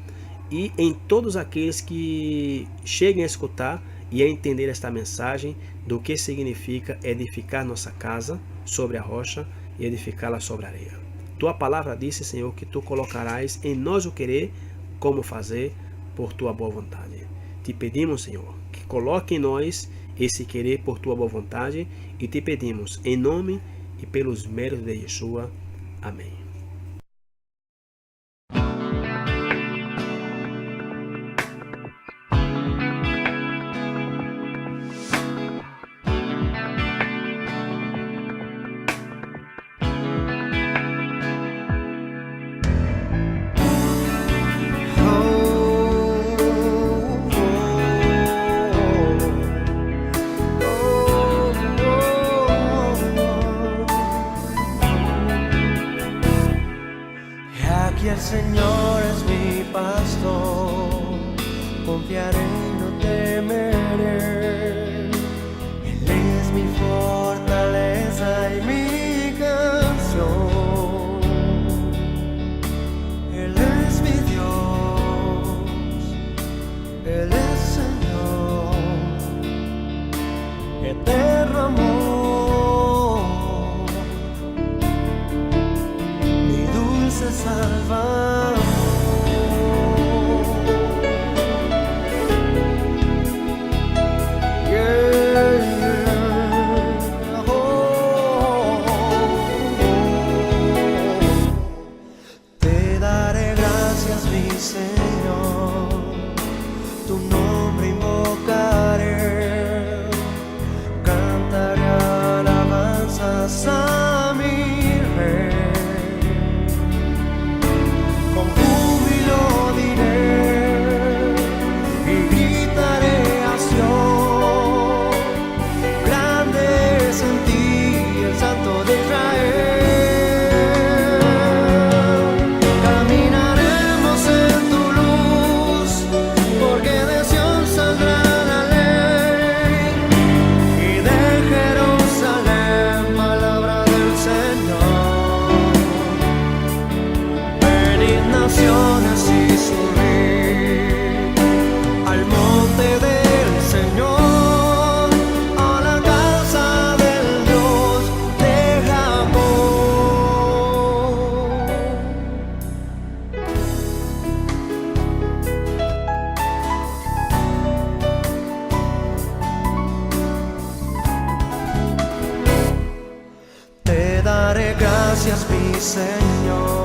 e em todos aqueles que cheguem a escutar e a entender esta mensagem do que significa edificar nossa casa sobre a rocha e edificá-la sobre a areia. Tua palavra disse, Senhor, que tu colocarás em nós o querer, como fazer, por tua boa vontade. Te pedimos, Senhor, que coloque em nós esse querer por tua boa vontade e te pedimos em nome e pelos méritos de Yeshua. Amém. Aquí el Señor es mi pastor, confiaré y no temeré. Él es mi fortaleza y mi canción. Él es mi Dios, Él es Señor, eterno amor, mi dulce Salvador. Te daré gracias, mi Señor, tu nombre invocaré, cantaré alabanzas a mi Rey. Con júbilo diré y gritaré a Sion, grande es en ti el Santo de Israel. Caminaremos en tu luz, porque de Sion saldrá la ley, y de Jerusalén palabra del Señor. Venid naciones y subid al monte del Señor, a la casa del Dios de Jacob. Te daré gracias, mi Señor,